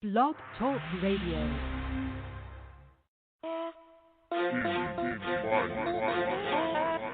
Blog Talk Radio.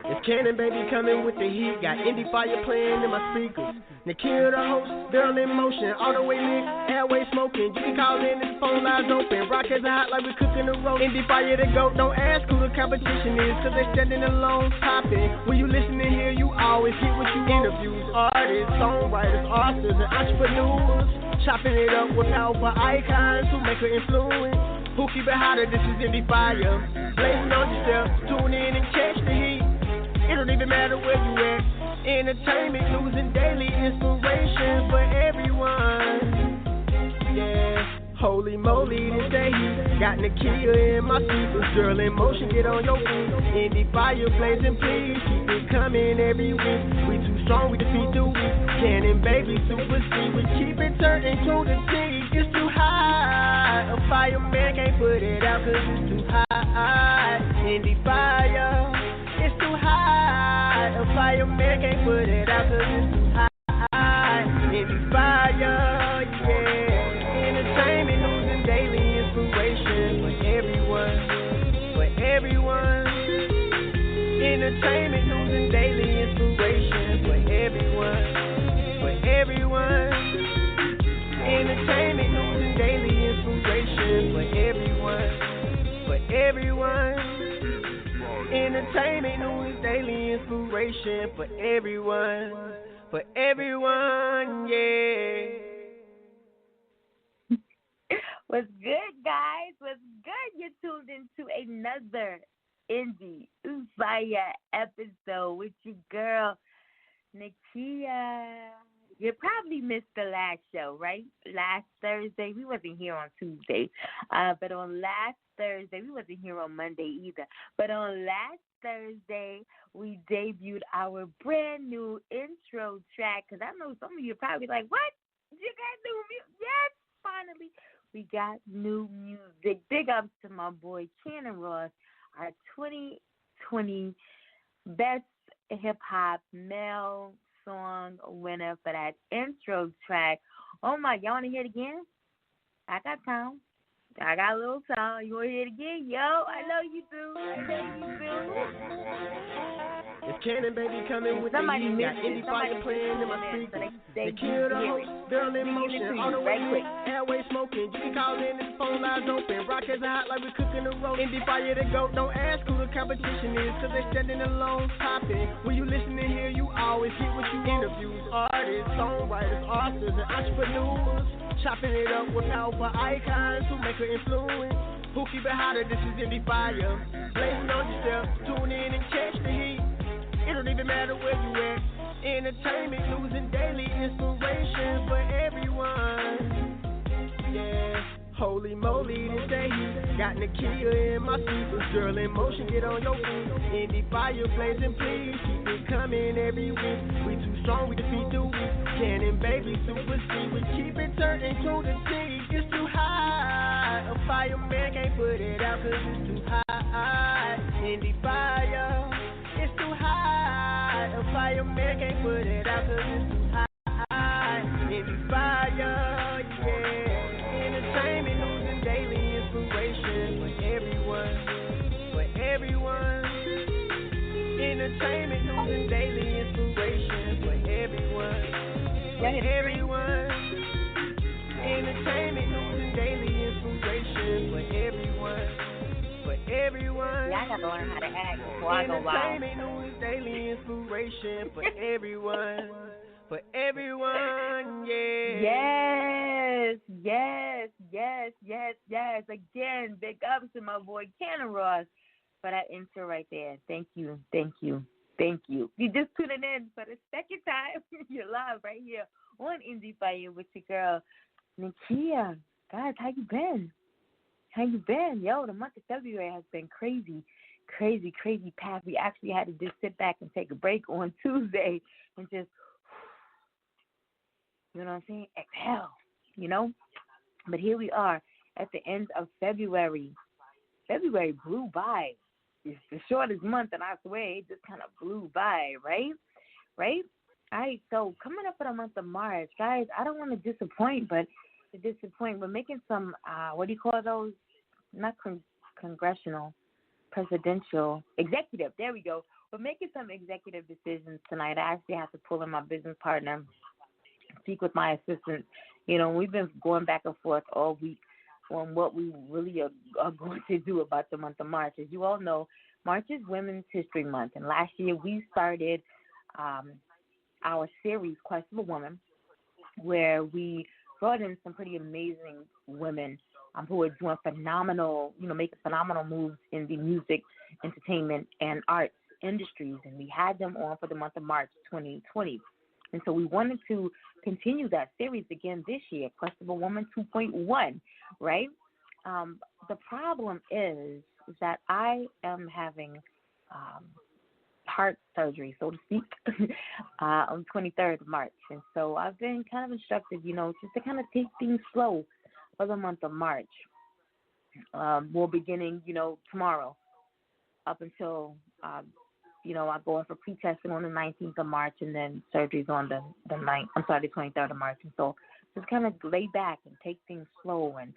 It's Cannon Baby coming with the heat. Got Endie Fiya playing in my speakers. Nikhil the host, girl in motion, all the way lit, airway smoking. You can call in, this phone lines open. Rockets are hot like we cooking the roast. Endie Fiya the GOAT, don't ask who the competition is, cause they standing alone popping. When you listening here, you always get what you interviews. Artists, songwriters, authors, and entrepreneurs. Chopping it up with alpha icons who make her influence. Who keep it hotter, this is Endie Fiya. Blazing on yourself, tune in and catch the heat. It don't even matter where you at. Entertainment, news, and daily inspiration for everyone. Yeah, holy moly, this day heat. Got Nikhil in my speakers. Girl in motion, get on your feet. Endie Fiya blazing, please keep it coming every week. We too strong, we defeat the weak. Cannon Baby, super speed. We keep it turning to the T. It's too high. A fireman can't put it out cause it's too high. Endie Fiya. It's too high. A fireman can't put it out cause it's too high. Endie Fiya, yeah. Entertainment, news, and daily inspiration for everyone. For everyone. Entertainment, news, and daily inspiration for everyone. For everyone. Entertainment, news, and daily inspiration for everyone. For everyone. Entertainment, news, daily inspiration for everyone. For everyone, yeah. What's good, guys? What's good? You're tuned into another Endie Fiya episode with your girl, Nakia. You probably missed the last show, right? Last Thursday. We wasn't here on Tuesday. But on last Thursday, we wasn't here on Monday either. But on last Thursday, we debuted our brand new intro track. Because I know some of you are probably like, what? You got new music? Yes, finally. We got new music. Big ups to my boy, Cannon Ross, our 2020 Best Hip Hop Male Song winner for that intro track. Oh my, y'all want to hear it again? I got time. I got a little time. You want to hear it again? Yo, I know you do. I know you do. It's Cannon Baby coming with Somebody the heat. Got missed it. Endie Fiya playing in my So speakers. they Nikhil the host, girl in motion, all the way right lit, quick. airway smoking. You can call in, this phone lines open. Rockets are hot like we cooking the roast. Endie Fiya the GOAT, don't ask who the competition is, cause they standing alone popping. When you listening here, you always get what you interviews. Artists, songwriters, authors, and entrepreneurs. Chopping it up with alpha icons who make her influence. Who keep it hotter, this is Endie Fiya. Blazing on yourself, tune in and catch the heat. It don't even matter where you at. Entertainment, news, and daily inspiration for everyone. Yeah, holy moly, this day heat. Got Nikhil in my speakers. Girl in motion, get on your feet. Endie Fiya blazing, please keep it coming every week. We too strong, we defeat the weak. Cannon Baby, super speed. We keep it turning to the T. It's too high. A fireman can't put it out cause it's too high. Endie Fiya. It's too high. A fireman can't put it out cause it's too high. Endie Fiya, yeah. Entertainment, news, and daily inspiration for everyone. For everyone. Entertainment, news, and daily inspiration for everyone. For everyone. Entertainment, news, and daily inspiration for everyone. For everyone. Yeah, I got to learn how to act before I go live. Entertainment, news, daily inspiration for everyone. For everyone, yeah. Yes, yes, yes, yes, yes. Again, big ups to my boy Cannon Ross for that intro right there. Thank you, thank you, thank you. You just tuning in for the second time. You're live right here on Endie Fiya with your girl, Nakia. Guys, how you been? How you been? Yo, the month of February has been crazy, crazy, crazy path. We actually had to just sit back and take a break on Tuesday and just, you know what I'm saying, exhale, you know? But here we are at the end of February. February blew by. It's the shortest month, and I swear it just kind of blew by, right? Right? All right, so coming up for the month of March, guys, I don't want to disappoint, but to disappoint. We're making some, what do you call those? Not congressional, presidential, executive. There we go. We're making some executive decisions tonight. I actually have to pull in my business partner, speak with my assistant. You know, we've been going back and forth all week on what we really are going to do about the month of March. As you all know, March is Women's History Month, and last year we started our series, Quest of a Woman, where we brought in some pretty amazing women who are doing phenomenal, making phenomenal moves in the music, entertainment, and arts industries, and we had them on for the month of March 2020. And so we wanted to continue that series again this year, Quest of a Woman 2.1, right? The problem is that I am having heart surgery, so to speak, on 23rd of March. And so I've been kind of instructed, just to kind of take things slow for the month of March. We're beginning, tomorrow up until, I go in for pre-testing on the 19th of March, and then surgery's on the 23rd of March. And so just kind of lay back and take things slow and,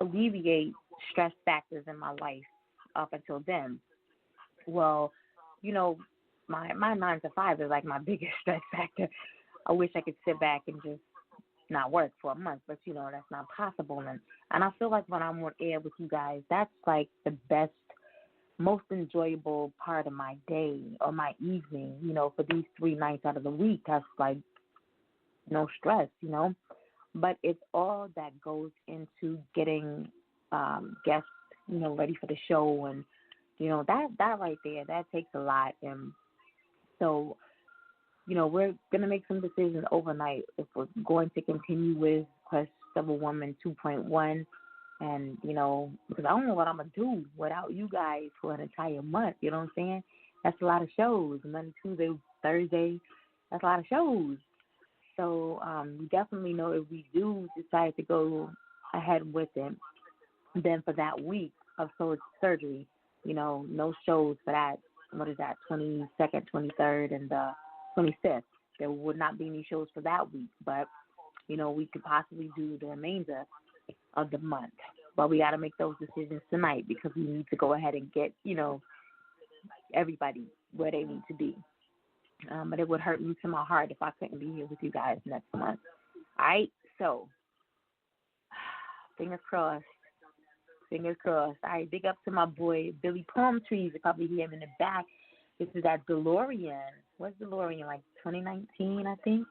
alleviate stress factors in my life up until then. Well, my 9 to 5 is like my biggest stress factor. I wish I could sit back and just not work for a month, but that's not possible. And I feel like when I'm on air with you guys, that's like the best, most enjoyable part of my day or my evening, for these 3 nights out of the week. That's like no stress, but it's all that goes into getting guests, ready for the show. And, that right there, that takes a lot. And so, we're going to make some decisions overnight if we're going to continue with Quest of a Woman 2.1. And, because I don't know what I'm going to do without you guys for an entire month. You know what I'm saying? That's a lot of shows. Monday, Tuesday, Thursday, that's a lot of shows. So we definitely know if we do decide to go ahead with it, then for that week of surgery, no shows for that, 22nd, 23rd, and the 25th. There would not be any shows for that week, but, we could possibly do the remainder of the month. But we got to make those decisions tonight because we need to go ahead and get, everybody where they need to be. But it would hurt me to my heart if I couldn't be here with you guys next month. All right, so fingers crossed. Fingers crossed. All right, big up to my boy, Billy Palm Trees. You probably hear him in the back. This is that DeLorean. What's DeLorean, like 2019, I think?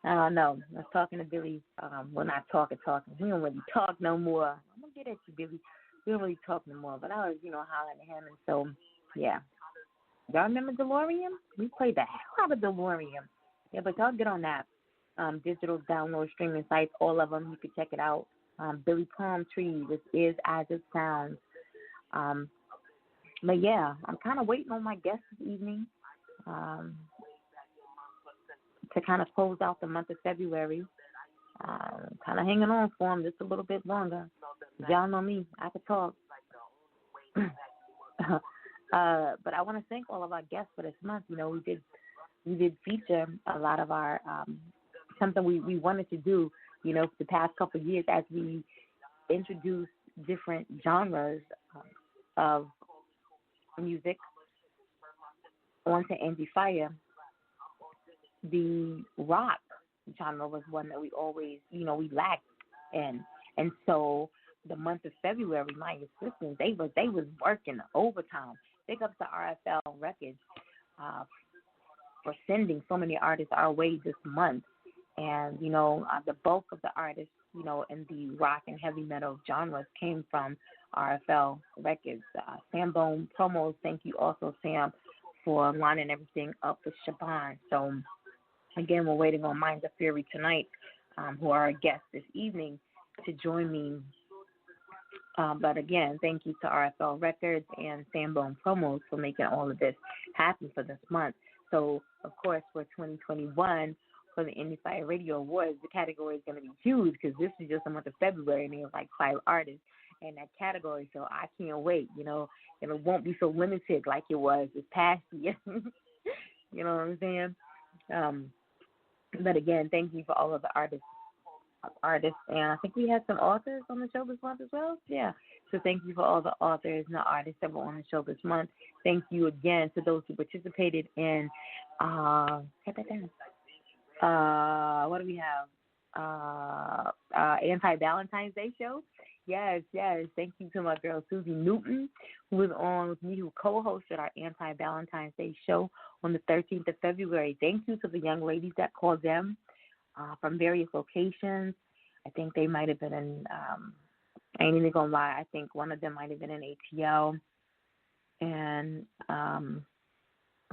I don't know. I was talking to Billy. Well, not talking. He don't really talk no more. I'm going to get at you, Billy. We don't really talk no more. But I was, hollering at him. And so, yeah. Y'all remember DeLorean? We played the hell out of DeLorean. Yeah, but y'all get on that. Digital download streaming sites, all of them. You can check it out. Billy Palm Trees. This is As It Sounds. But, yeah, I'm kind of waiting on my guest this evening to kind of close out the month of February. Kind of hanging on for him just a little bit longer. Y'all know me. I could talk. But I want to thank all of our guests for this month. We did feature a lot of our something we wanted to do, for the past couple of years as we introduced different genres of music onto Endie Fiya. The rock genre was one that we always, we lacked in. And so the month of February, my assistants, they was working overtime. Big up to RFL Records for sending so many artists our way this month. And, the bulk of the artists, in the rock and heavy metal genres came from RFL Records. Sambone Promos, thank you also, Sam, for lining everything up with Shaban. So, again, we're waiting on Minds of Fury tonight, who are our guests this evening, to join me. But again, thank you to RFL Records and Sambone Promos for making all of this happen for this month. So, of course, for 2021, for the Endie Fiya Radio Awards, the category is going to be huge because this is just the month of February and there's like 5 artists in that category. So I can't wait, and it won't be so limited like it was this past year. You know what I'm saying? But again, thank you for all of the artists artists, and I think we had some authors on the show this month as well. Yeah. So thank you for all the authors and the artists that were on the show this month. Thank you again to those who participated in, cut that down. What do we have? Anti-Valentine's Day show. Yes. Thank you to my girl Susie Newton, who was on with me, who co-hosted our Anti-Valentine's Day show on the 13th of February. Thank you to the young ladies that called them from various locations. I think they might have been in, I ain't even gonna lie, I think one of them might have been in ATL. And I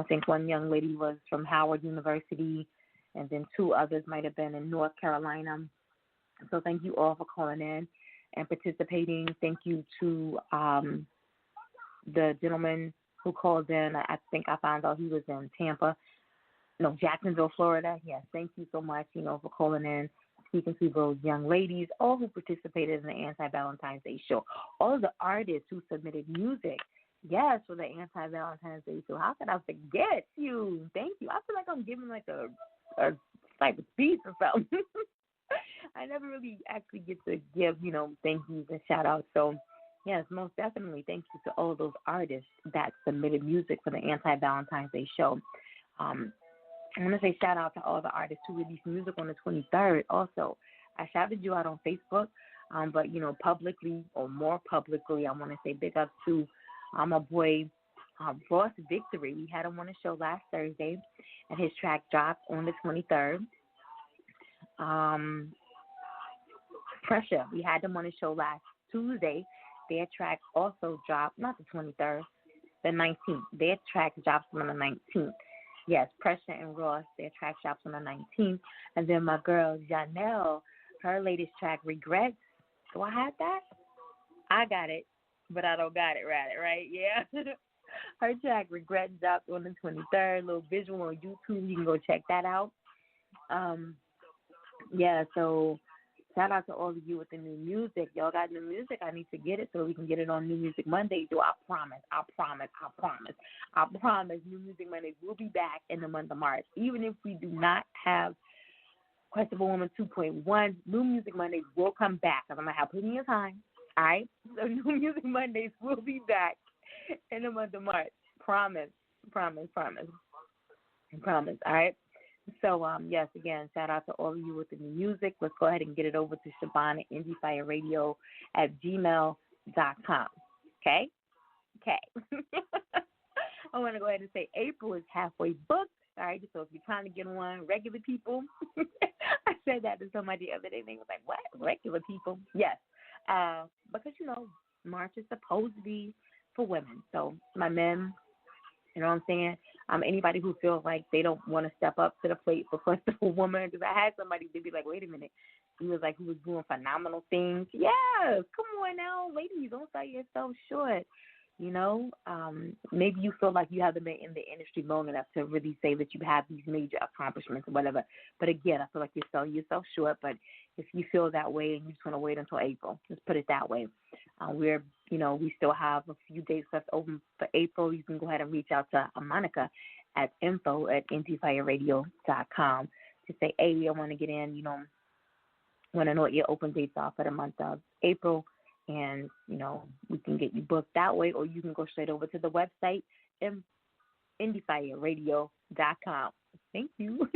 think one young lady was from Howard University, and then two others might have been in North Carolina. So thank you all for calling in and participating. Thank you to the gentleman who called in. I think I found out he was in Jacksonville, Florida. Yes, thank you so much, for calling in, speaking to those young ladies, all who participated in the Anti-Valentine's Day show, all of the artists who submitted music, yes, for the Anti-Valentine's Day show. How could I forget you? Thank you. I feel like I'm giving like a type of speech or something. I never really actually get to give, thank yous and shout-outs. So, yes, most definitely thank you to all of those artists that submitted music for the Anti-Valentine's Day show. I want to say shout-out to all the artists who released music on the 23rd also. I shouted you out on Facebook, but, publicly or more publicly, I want to say big up to my boy Ross Victory. We had him on the show last Thursday, and his track dropped on the 23rd. Pressure, we had them on the show last Tuesday. Their track also dropped, not the 23rd, the 19th. Their track drops on the 19th. Yes, Pressure and Ross, their track drops on the 19th. And then my girl Janelle, her latest track, Regrets. Do I have that? I got it, but I don't got it right? Yeah. Her track, Regrets, dropped on the 23rd. Little visual on YouTube. You can go check that out. Yeah, so shout out to all of you with the new music. Y'all got new music. I need to get it so we can get it on New Music Monday. I promise New Music Monday will be back in the month of March. Even if we do not have Quest of a Woman 2.1, New Music Mondays will come back because I'm going to have plenty of time. All right? So New Music Mondays will be back in the month of March. Promise. All right? So, yes, again, shout out to all of you with the new music. Let's go ahead and get it over to Siobhan at indiefireradio@gmail.com. Okay? I want to go ahead and say April is halfway booked. All right, so if you're trying to get on regular people, I said that to somebody the other day. They was like, what? Regular people? Yes. Because, March is supposed to be for women. So my men, you know what I'm saying? Anybody who feels like they don't want to step up to the plate for Quest of a Woman, because I had somebody, they'd be like, wait a minute. He was like, who was doing phenomenal things. Yes, come on now, ladies, don't sell yourself short. Maybe you feel like you haven't been in the industry long enough to really say that you have these major accomplishments or whatever. But again, I feel like you're selling yourself short. But if you feel that way and you just want to wait until April, let's put it that way. We still have a few dates left open for April. You can go ahead and reach out to Monica at info@indiefireradio.com to say, hey, I want to get in, want to know what your open dates are for the month of April. And, we can get you booked that way, or you can go straight over to the website, indiefireradio.com. Thank you.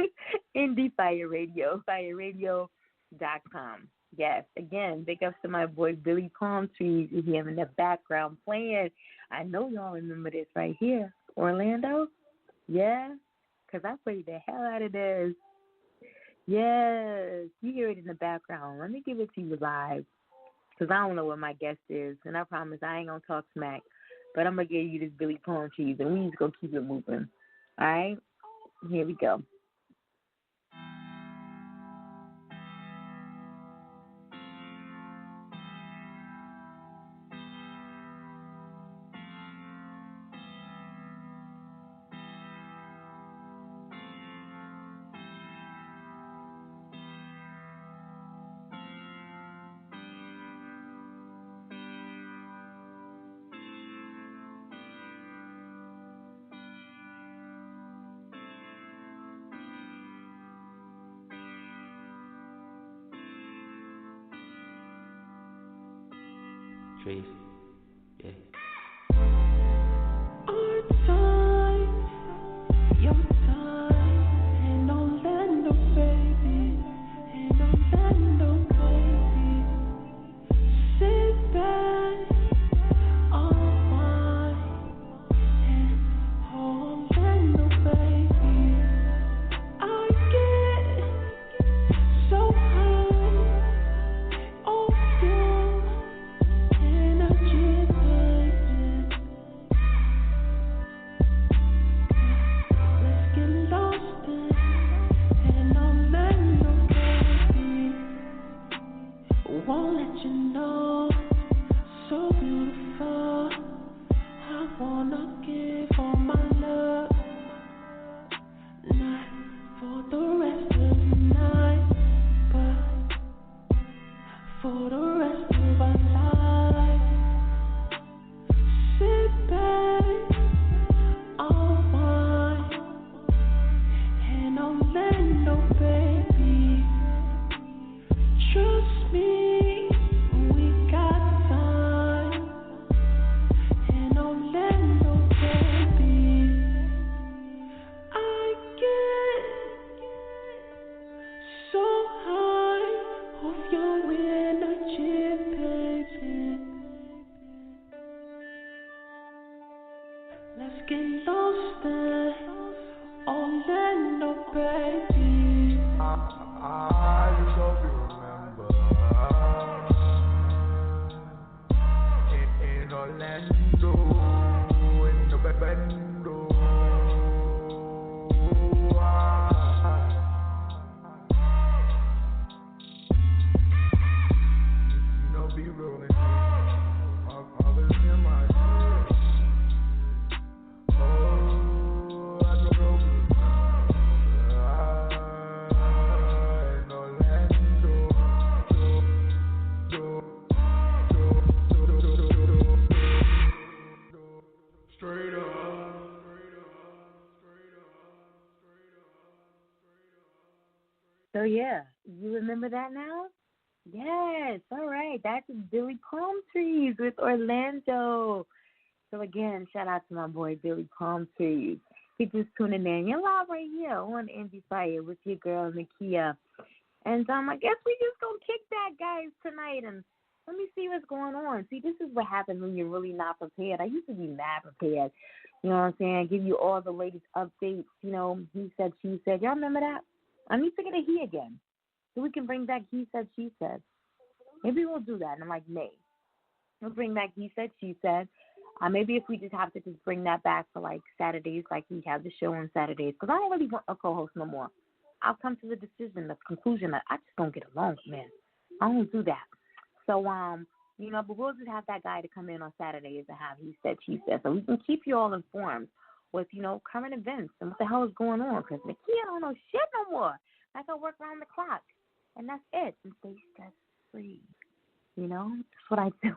indiefireradio.com. Yes, again, big ups to my boy Billy Palm Trees. You hear him in the background playing. I know y'all remember this right here. Orlando? Yeah? Because I played the hell out of this. Yes, you hear it in the background. Let me give it to you live. Because I don't know what my guest is, and I promise I ain't going to talk smack. But I'm going to give you this Billy Palm Trees, and we just going to keep it moving. All right? Here we go. Trace. Yeah. Our time, your time, in Orlando, baby, in Orlando, baby. Sit back, unwind, in Orlando, baby. I get so high off your energy, baby. Let's get lost in Orlando, baby. Won't let you know, so beautiful. I wanna give all my love, not for the rest of the night, but for the rest of our lives. Sit back, unwind, in Orlando, baby. Trust me, we got time in Orlando, baby. I get so high off your energy, baby. Let's get lost in Orlando, baby. I just hope you remember in Orlando, in the Bendo. You know, be rolling. All this in my shit. Oh, I don't know. In Orlando. Straight up. So yeah, you remember that now? Yes, all right. That's Billy Palm Trees with Orlando. So again, shout out to my boy Billy Palm Trees. He just tuning in. You're live right here on Endie Fiya with your girl Nakia. And I guess we just gonna kick that, guys, tonight, and let me see what's going on. See, this is what happens when you're really not prepared. I used to be mad prepared. You know what I'm saying? Give you all the latest updates. You know, he said, she said. Y'all remember that? I need to get a he again, so we can bring back he said, she said. Maybe we'll do that in like May. We'll bring back he said, she said. Maybe if we just have to just bring that back for like Saturdays, like we have the show on Saturdays, because I don't really want a co-host no more. I'll come to the decision, the conclusion that I just don't get along, man. I don't do that. So, you know, but we'll just have that guy to come in on Saturdays and have he said, she said, so we can keep you all informed with, you know, current events and what the hell is going on, because Nakia don't know shit no more. I can work around the clock, and that's it. And stay stress-free. You know, that's what I do.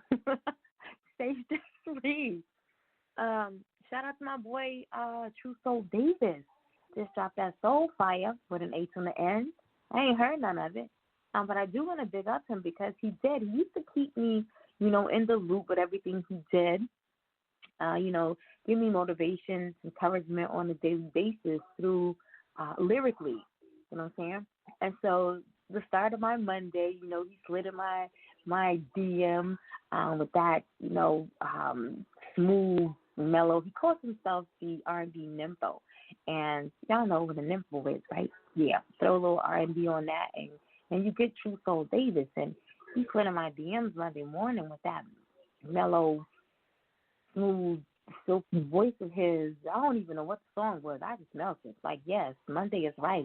Stay stress-free. Shout out to my boy, True Soul Davis. Just dropped that Soul Fire with an H on the end. I ain't heard none of it. But I do want to big up him because he did. He used to keep me, you know, in the loop with everything he did. You know, give me motivation, encouragement on a daily basis through lyrically. You know what I'm saying? And so the start of my Monday, you know, he slid in my DM with that, you know, smooth, mellow. He calls himself the R&B nympho. And y'all know what a nympho is, right? Yeah, throw a little R&B on that, and you get True Soul Davis. And he slid in my DMs Monday morning with that mellow, smooth, silky voice of his. I don't even know what the song was. I just melted. Like, yes, Monday is right.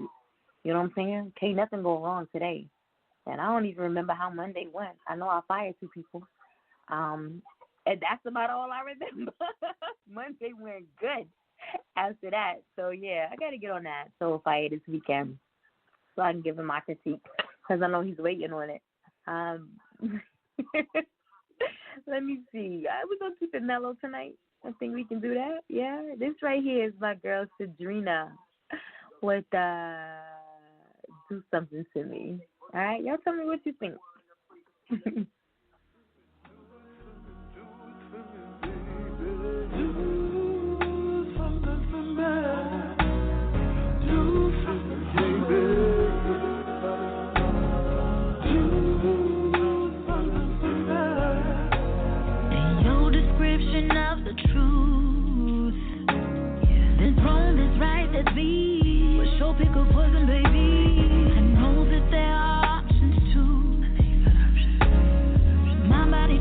You know what I'm saying? Can't nothing go wrong today. And I don't even remember how Monday went. I know I fired 2 people. And that's about all I remember. Monday went good after that. So, yeah, I got to get on that Soul Fire this weekend so I can give him my critique because I know he's waiting on it. Let me see. We're going to keep it mellow tonight. I think we can do that. Yeah. This right here is my girl, Sadrina, with Do Something to Me. All right? Y'all tell me what you think.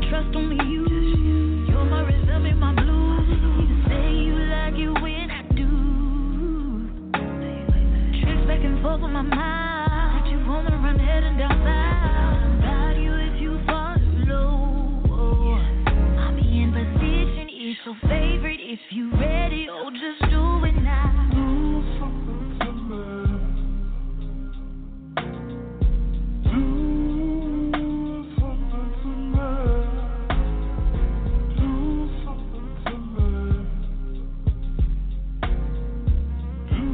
trust only you. You're my rhythm and my blues. You say you like it when I do. Tricks back and forth with my mind. You wanna run head and down south. Ride you if you fall low. I'm in position, it's your favorite. If you ready, oh just do it now. Do something to me. Do something to me. Do something to me. Do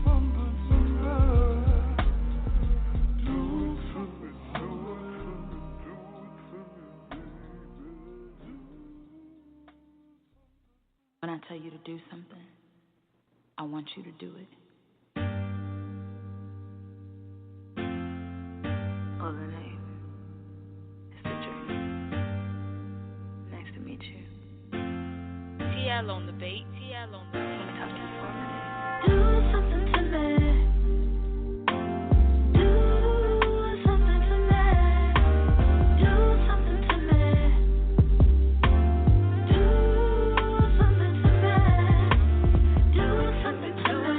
something to me. Do it for me, do it for me, do it for me, baby. When I tell you to do something, I want you to do it. Oh, the name is the dream. Nice to meet you. TL on the beat, TL on the beat. Let me talk to you for a minute. Do something to me. Do something to me. Do something to me. Do something to me. Do something to me.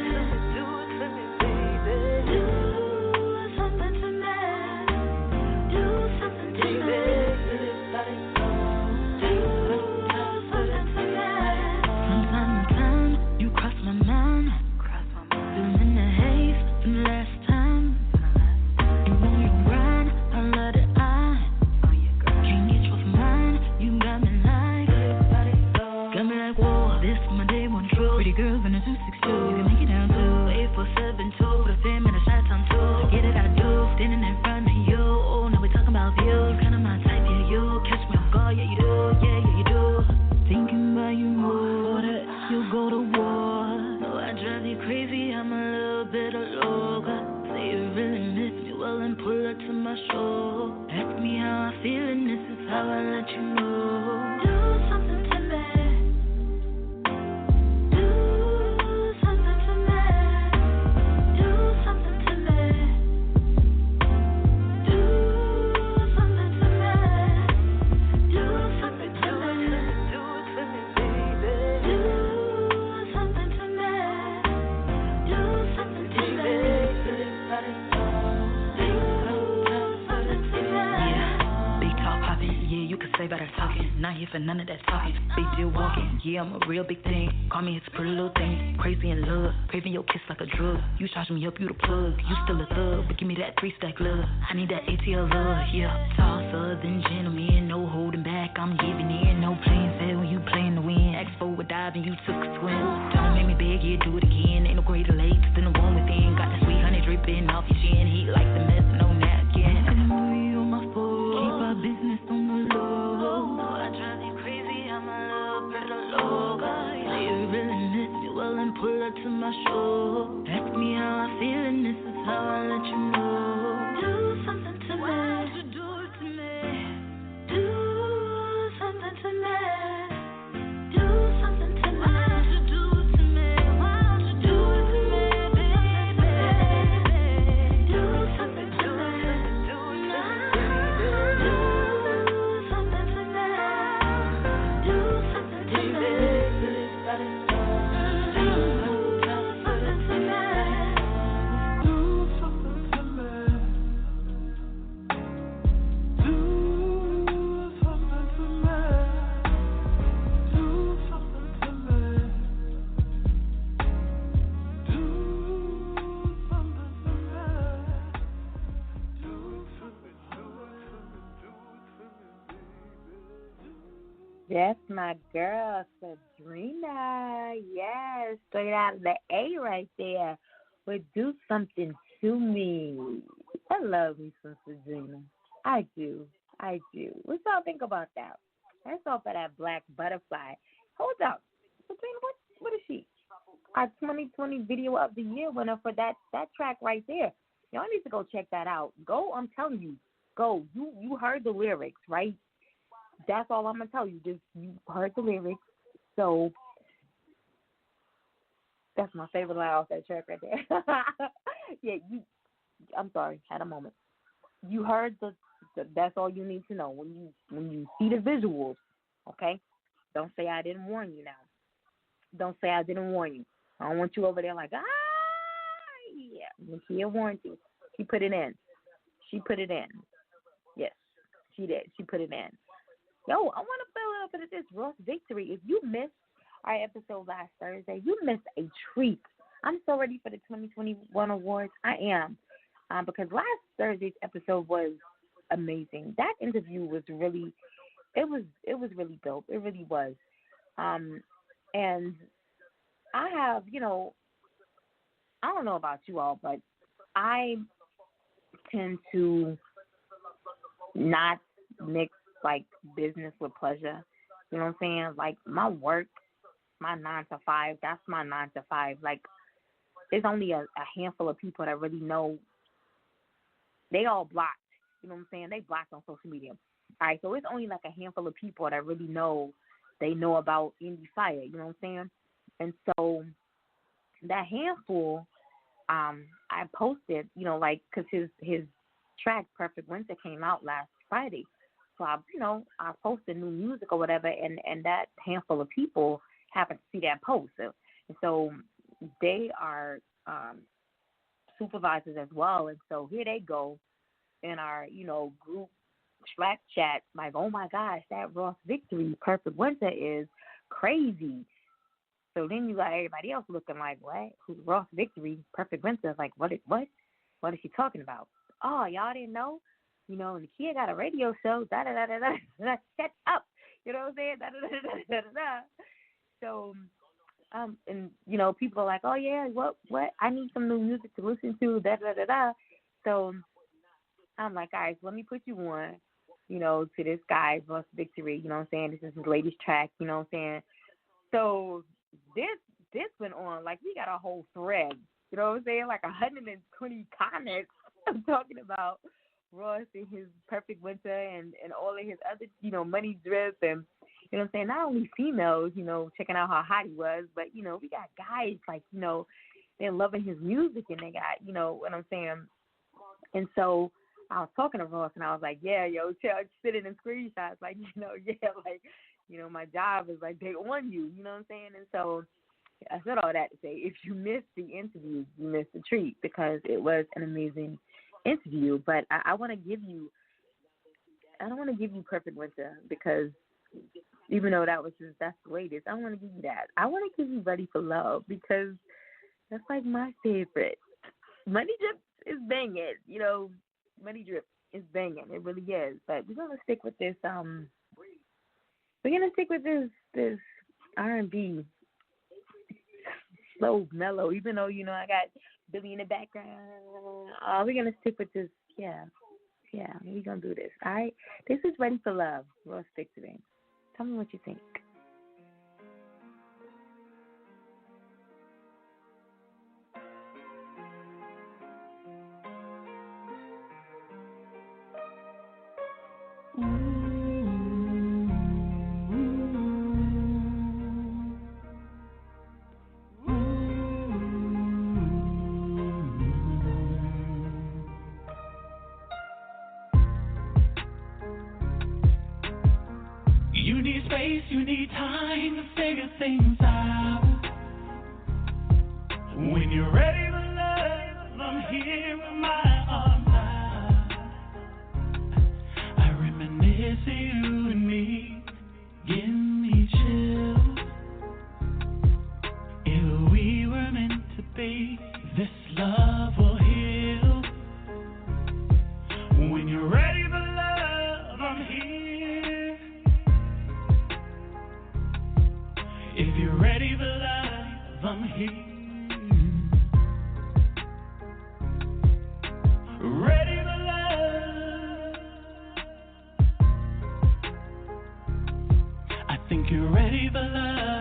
Do it for me, baby. Do something to me. Do something to me. Let it go. Do something to me. From time to time, you cross my mind. Feeling in the haze from the last time. You on your grind, I love the eye. Can't get you off mine, you got me like. Got me like, whoa, this is my day one true. Pretty girls in a 262, you can make it down to 8472. Put a film in a shot time too. Get it, I do. Standing in front of you. Oh, now we talking about views. Kinda my type, yeah, you catch me off guard, yeah, you do. Yeah, yeah, you do. Thinking about you more, that you go to war. Oh, I drive you crazy, I'm a little bit of loca. Say you really miss me, well, then pull up to my show. Ask me how I feel, and this is how I let you know. Do something to me. Do something to me. Do something to me. Do something to me. Do something to me. Do it for me, baby. Do something to me. Do something to me. Let it go. Do something to me. Yeah, big talk poppin'. Yeah, you could say better talking. Not here for none of that talking. Big deal walking. Yeah, I'm a real big thing. Call me it's a pretty little thing. Crazy in love. Craving your kiss like a drug. You charge me up, you the plug. You still a thug, but give me that 3-stack love. I need that ATL love. Yeah, tall southern gentleman, no holding back. I'm giving in, no playing fair when you playing to win. Asked for a dive and you took a swim. Don't make me beg, yeah, do it again. Ain't no greater late than the one within. Got that sweet honey dripping off your chin. Heat like the mess, no napkin. Come on my phone. Keep our business on the low. I drive you crazy, I'm a little bit of loca. Say you really miss me, well then pull up to my show. Ask me how I feel, and this is how I let you know. Do something to me. Why don't you do it to me? Do something to me. Do something to me. Why don't you do it to me? Why don't you do it to me, baby? Do something to me. Do it to me, baby. Do something to me. Do something to me. Let it go. Do something to me. Do something to me. Do something to me. Do something to me. Do something to me. Do it for me, do it for me, do it for me, baby. That's my girl, Sabrina. Yes, straight out of the A right there. Would do something to me. I love me some Sabrina. I do. I do. What y'all think about that? That's off of that Black Butterfly. Hold up. Sabrina, what is she? Our 2020 Video of the Year winner for that track right there. Y'all need to go check that out. Go, I'm telling you. Go. You heard the lyrics, right? That's all I'm going to tell you. Just you heard the lyrics. So that's my favorite line off that track right there. Yeah, I'm sorry. Had a moment. You heard the That's all you need to know when you see the visuals. Okay, don't say I didn't warn you. Now, don't say I didn't warn you. I don't want you over there like yeah. She warned you. She put it in. She put it in. Yes, she did. She put it in. Yo, I want to fill up into this Ross Victory. If you missed our episode last Thursday, you missed a treat. I'm so ready for the 2021 awards. I am. Because last Thursday's episode was amazing. That interview was really, it was really dope. It really was. And I have, I don't know about you all, but I tend to not mix like business with pleasure. You know what I'm saying? Like my work, my 9 to 5, that's my 9 to 5. Like there's only a handful of people that really know. They all blocked. You know what I'm saying? They blocked on social media. All right, so it's only like a handful of people that really know. They know about Endie Fiya. You know what I'm saying? And so that handful, I posted, because his track Perfect Winter came out last Friday. So I posted new music or whatever, and that handful of people happened to see that post. And so they are supervisors as well. And so here they go in our, group Slack chat, like, oh my gosh, that Ross Victory Perfect Winter is crazy. So then you got everybody else looking like, what? Who's Ross Victory Perfect Winter? Like, what is she talking about? Oh, y'all didn't know? The kid got a radio show, da-da-da-da-da, shut up. You know what I'm saying? Da-da-da-da-da-da. So, and, people are like, oh, yeah, what? I need some new music to listen to, da-da-da-da-da. So I'm like, all right, so let me put you on, to this guy, Ross Victory, you know what I'm saying? This is his latest track, you know what I'm saying? So this went on, like, we got a whole thread, you know what I'm saying? Like 120 comments talking about Ross and his Perfect Winter and all of his other, Money Drip and, you know what I'm saying? Not only females, checking out how hot he was, but, we got guys like, they're loving his music and they got, what I'm saying? And so I was talking to Ross and I was like, yeah, sitting in screenshots, like, my job is like, they on you, you know what I'm saying? And so I said all that to say, if you missed the interview, you missed the treat because it was an amazing interview. But I don't want to give you Perfect Winter because even though that's the latest, I don't want to give you that. I want to give you Ready for Love because that's like my favorite. Money Drip is banging, Money Drip is banging. It really is. But we're gonna stick with this. This R&B, slow, mellow. Even though I got Billy in the background, we're gonna stick with this. Yeah, we're gonna do this. All right. This is Ready for Love. Ross Victory. Tell me what you think. You need space, you need time to figure things out. When you're ready for love, I'm here with my arms out. I reminisce of you and me, give me chills. If we were meant to be, this love will heal. When you're ready for love, I'm here. If you're ready for love, I'm here. Ready for love. I think you're ready for love.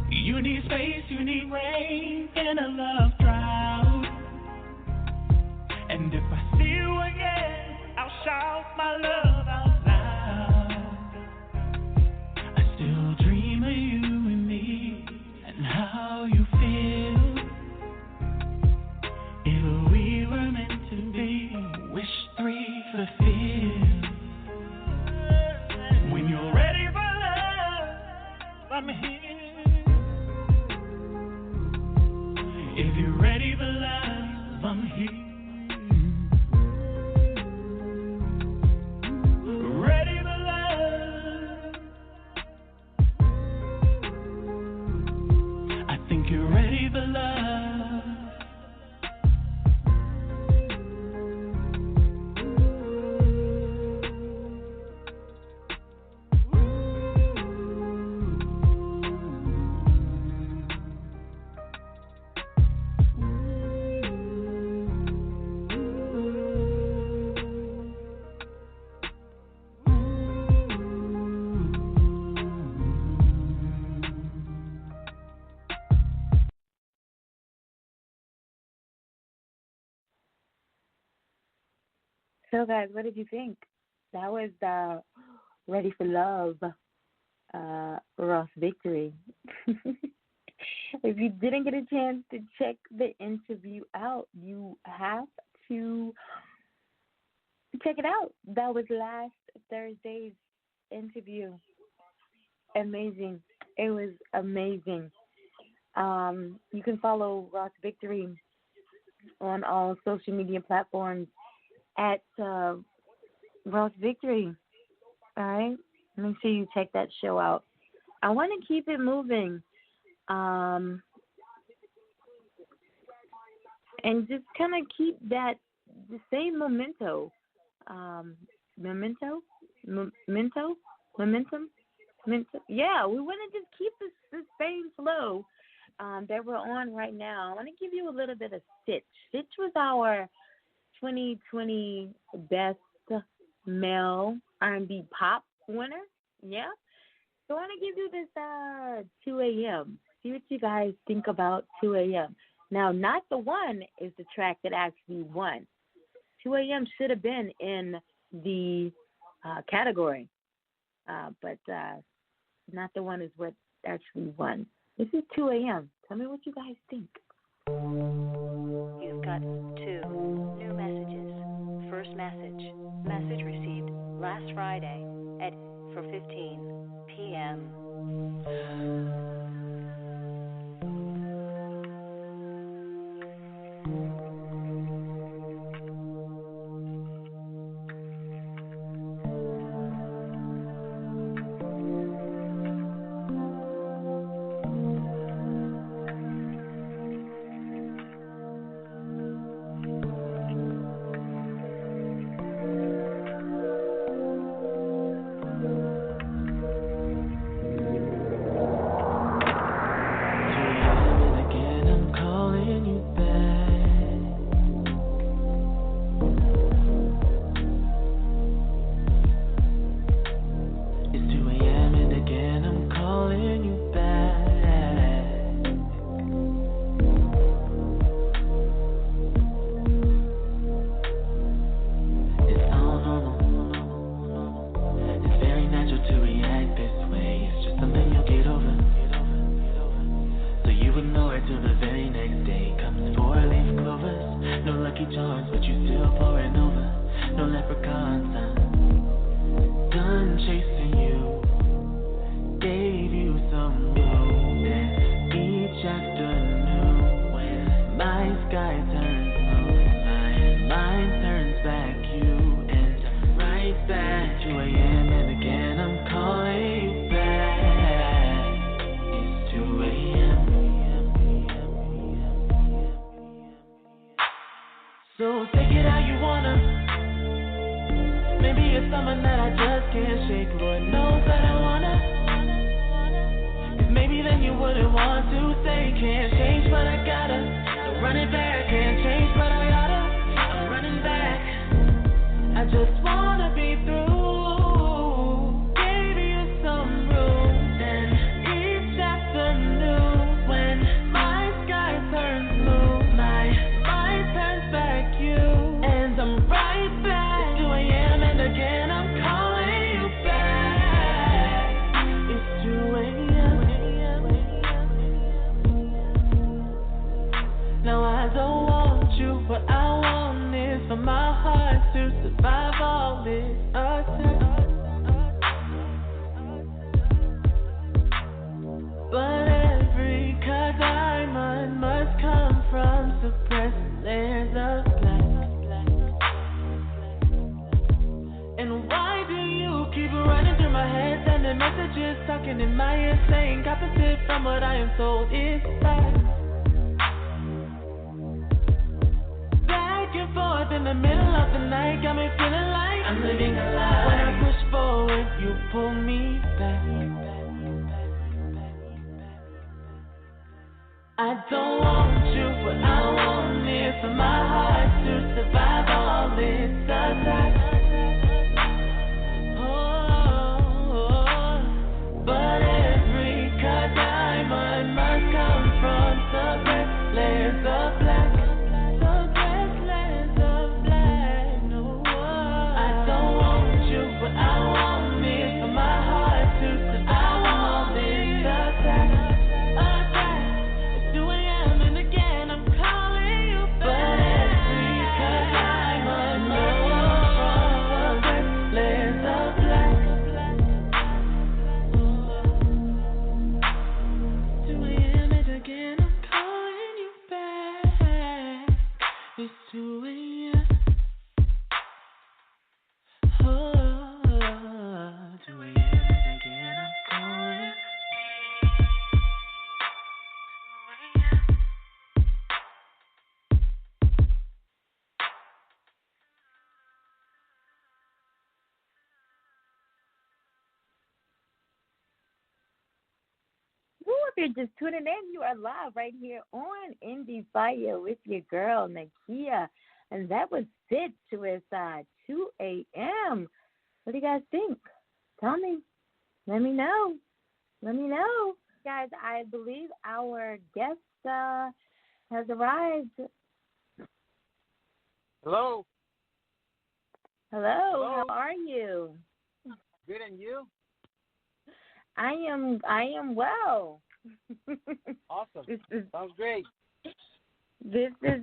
You need space, you need rain in a love drought. So, guys, what did you think? That was Ready for Love, Ross Victory. If you didn't get a chance to check the interview out, you have to check it out. That was last Thursday's interview. Amazing. It was amazing. You can follow Ross Victory on all social media platforms at Ross Victory. All right? Make sure you check that show out. I want to keep it moving. And just kind of keep that the same momentum. Yeah, we want to just keep the same flow that we're on right now. I want to give you a little bit of Stitch. Stitch was our 2020 Best Male R&B Pop winner. Yeah. So I want to give you this 2 a.m. See what you guys think about 2 a.m. Now, Not the One is the track that actually won. 2 a.m. should have been in the category, but Not the One is what actually won. This is 2 a.m. Tell me what you guys think. You've got 2 new messages. First message. Message received last Friday at 4:15 p.m. Layers of black, no Woo, if you're just tuning in, you are live right here on Endie Fiya with your girl, Nakia. And that was Sit Suicide, 2 a.m. What do you guys think? Tell me. Let me know. Let me know. Guys, I believe our guest has arrived. Hello. Hello, how are you? Good, and you? I am well. Awesome. Sounds great. This is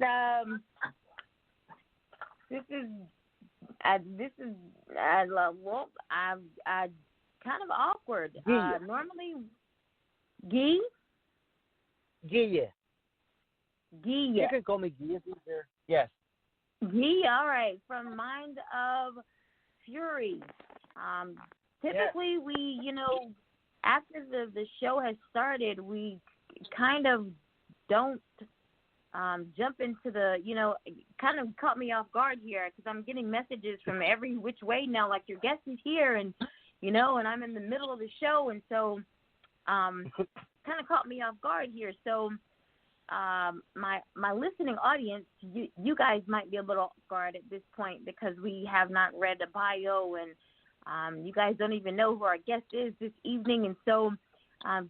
well, I kind of awkward. Normally, GHEE'S. GHEE'Eh. GHEE'Eh. You can call me GHEE'Eh. Yes. GHEE'Eh. All right. From Mind of Fury. Typically, we, after the show has started, we kind of don't jump into the, it kind of caught me off guard here because I'm getting messages from every which way now, like your guest is here and, and I'm in the middle of the show. And so kind of caught me off guard here. So my listening audience, you guys might be a little off guard at this point because we have not read a bio and you guys don't even know who our guest is this evening. And so why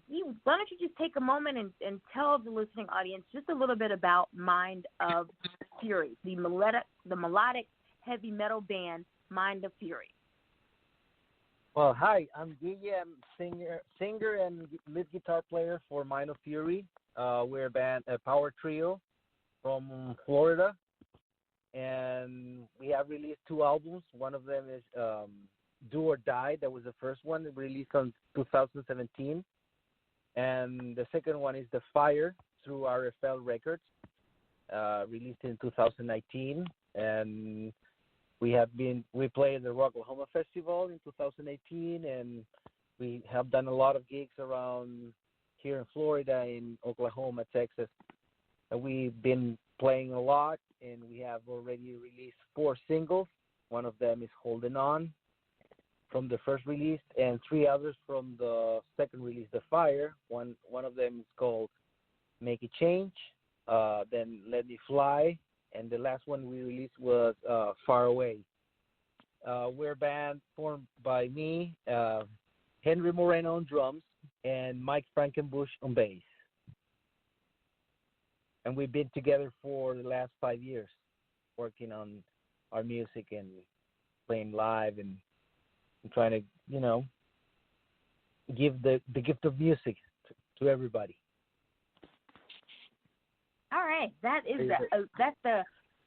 don't you just take a moment and tell the listening audience just a little bit about Mind of Fury, the melodic heavy metal band Mind of Fury. Well, hi, I'm GHEE'Eh. I'm singer and lead guitar player for Mind of Fury. We're a power trio from Florida, and we have released 2 albums. One of them is Do or Die. That was the first one, released on 2017. And the second one is The Fire through RFL Records, released in 2019. And we played the Rocklahoma Festival in 2018, and we have done a lot of gigs around here in Florida, in Oklahoma, Texas. And we've been playing a lot, and we have already released 4 singles. One of them is Holding On from the first release, and 3 others from the second release, The Fire. One of them is called Make a Change, then Let Me Fly, and the last one we released was Far Away. We're a band formed by me, Henry Moreno on drums, and Mike Frankenbush on bass. And we've been together for the last 5 years, working on our music and playing live and trying to, give the gift of music to everybody. All right, that's the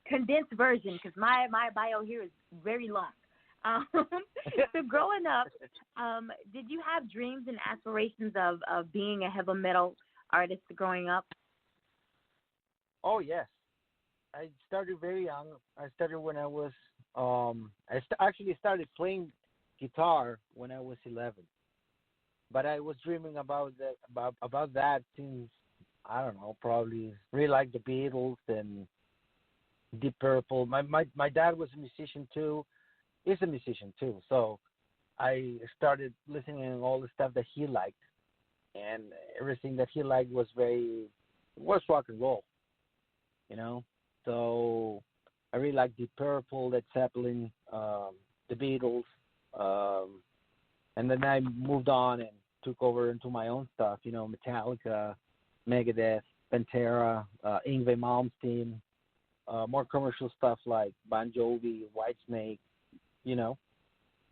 condensed version because my bio here is very long. So growing up, did you have dreams and aspirations of being a heavy metal artist growing up? Oh yes, I started very young. I started when I was actually started playing guitar when I was 11, but I was dreaming about that since, I don't know, probably really like the Beatles and Deep Purple. My dad was a musician too. Is a musician too. So I started listening to all the stuff that he liked, and everything that he liked was rock and roll, So I really liked Deep Purple, Led Zeppelin, the Beatles, and then I moved on and took over into my own stuff, Metallica, Megadeth, Pantera, Yngwie Malmsteen, more commercial stuff like Bon Jovi, Whitesnake,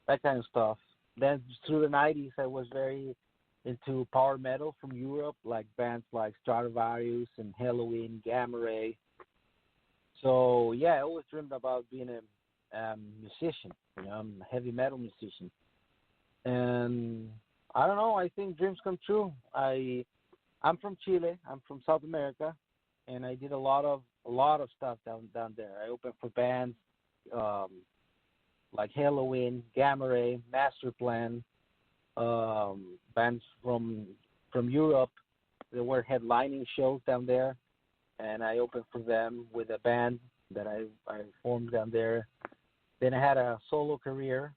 that kind of stuff. Then through the 90s, I was very into power metal from Europe, like bands like Stratovarius and Halloween, Gamma Ray. So, yeah, I always dreamed about being a musician. I'm a heavy metal musician. And I don't know, I think dreams come true. I'm from Chile. I'm from South America. And I did a lot of a lot of stuff down there. I opened for bands like Halloween, Gamma Ray, Master Plan, bands from Europe. There were headlining shows down there, and I opened for them with a band that I formed down there. Then I had a solo career,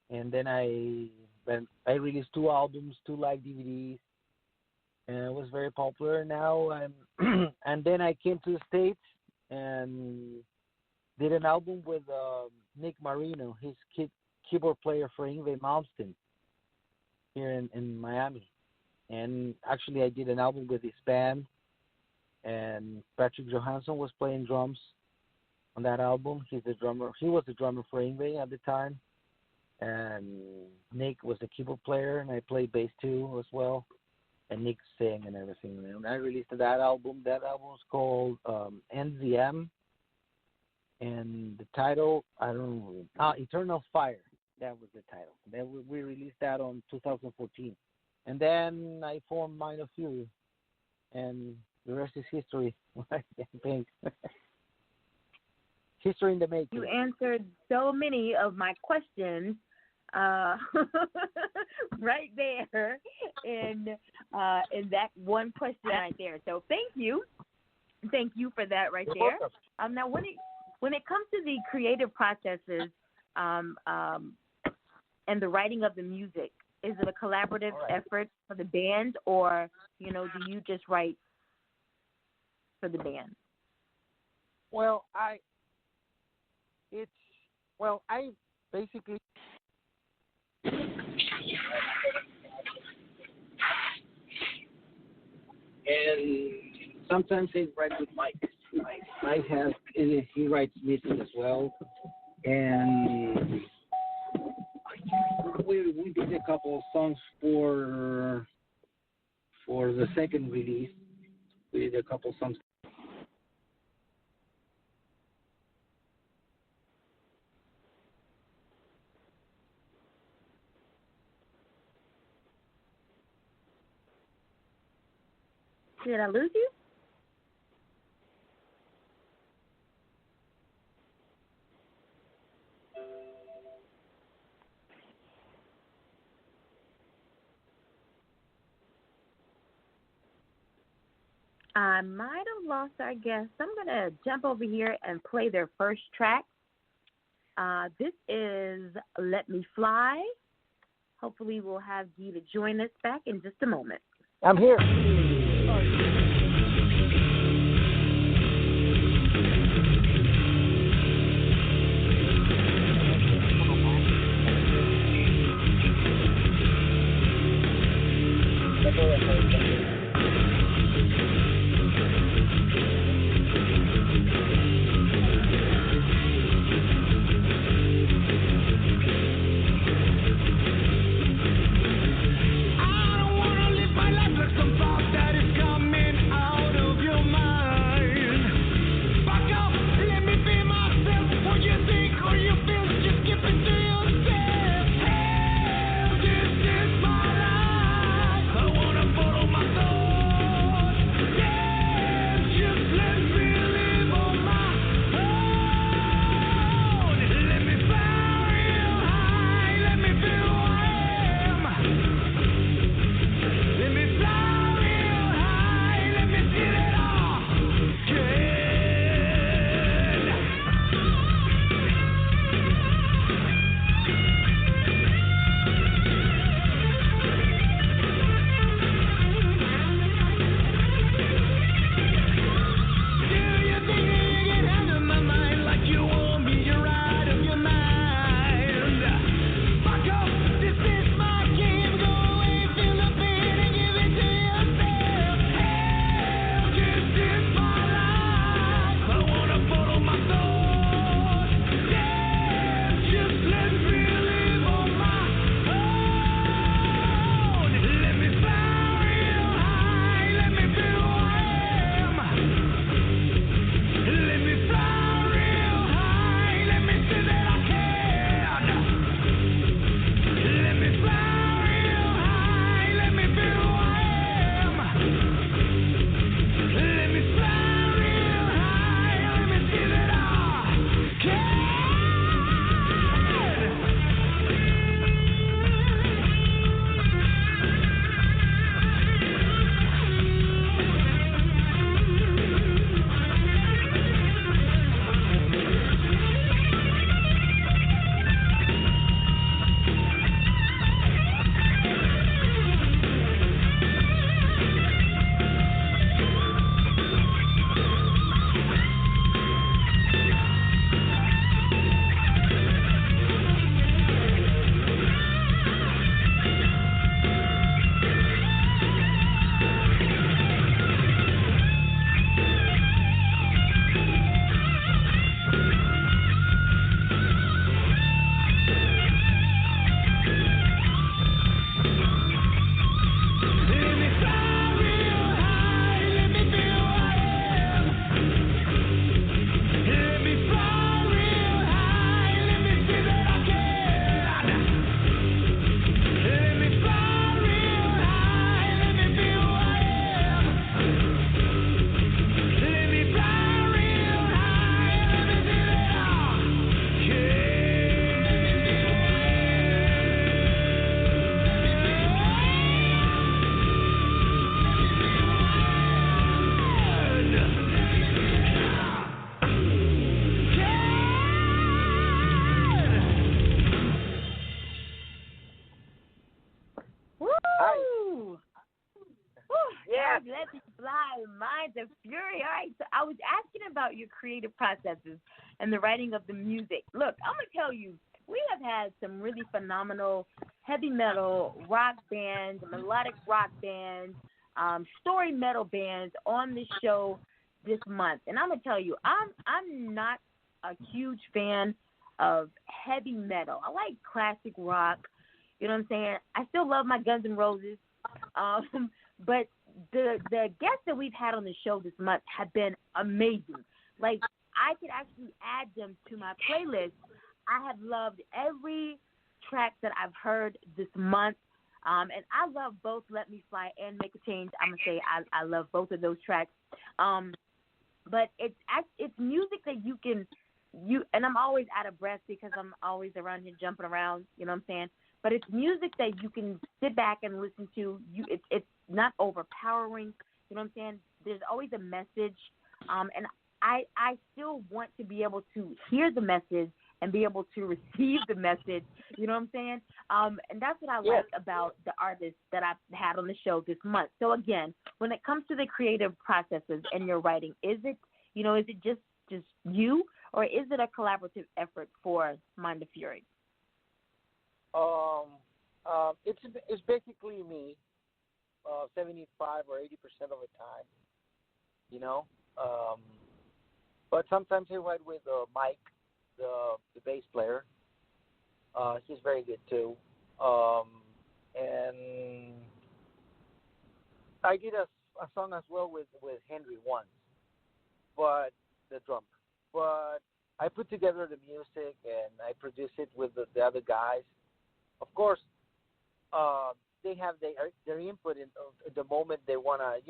and then I released 2 albums, 2 live DVDs, and it was very popular. Now I'm, and then I came to the States and did an album with Nick Marino, his keyboard player for Yngwie MALMSTEEN here in Miami. And actually, I did an album with his band, and Patrick Johansson was playing drums on that album. He's the drummer. He was the drummer for Yngwie at the time, and Nick was the keyboard player, and I played bass too as well. And Nick sang and everything. And I released that album. That album was called NZM, and the title Eternal Fire. That was the title. Then we released that on 2014. And then I formed Minor Fury, and the rest is history, I think. History in the making. You answered so many of my questions right there in that one question right there. So thank you for that right there. Now, when it comes to the creative processes and the writing of the music, is it a collaborative effort for the band, or do you just write for the band? Well, I basically and sometimes I write with Mike. Mike he writes music as well, and we did a couple of songs for the second release. We did a couple of songs. Did I lose you? I might have lost our guest. I'm going to jump over here and play their first track. This is Let Me Fly. Hopefully we'll have Guy to join us back in just a moment. I'm here. Follow my soul. Heavy Fly, Minds of Fury. All right, so I was asking about your creative processes and the writing of the music. Look, I'm going to tell you, we have had some really phenomenal heavy metal rock bands, melodic rock bands, story metal bands on this show this month. And I'm going to tell you, I'm not a huge fan of heavy metal. I like classic rock. You know what I'm saying? I still love my Guns N' Roses. But the guests that we've had on the show this month have been amazing. Like, I could actually add them to my playlist. I have loved every track that I've heard this month. And I love both Let Me Fly and Make a Change. I'm going to say I love both of those tracks. But it's music that you can, and I'm always out of breath because I'm always around here jumping around, you know what I'm saying? But it's music that you can sit back and listen to. It's not overpowering, you know what I'm saying? There's always a message. And I still want to be able to hear the message and be able to receive the message, you know what I'm saying? And that's what I like about the artists that I've had on the show this month. So again, when it comes to the creative processes and your writing, is it just you, or is it a collaborative effort for Mind of Fury? It's basically me, 75 or 80% of the time, you know. But sometimes I write with Mike, the bass player. He's very good too. And I did a song as well with Henry once, but the drummer. But I put together the music and I produce it with the other guys. Of course, they have their input in the moment they want to,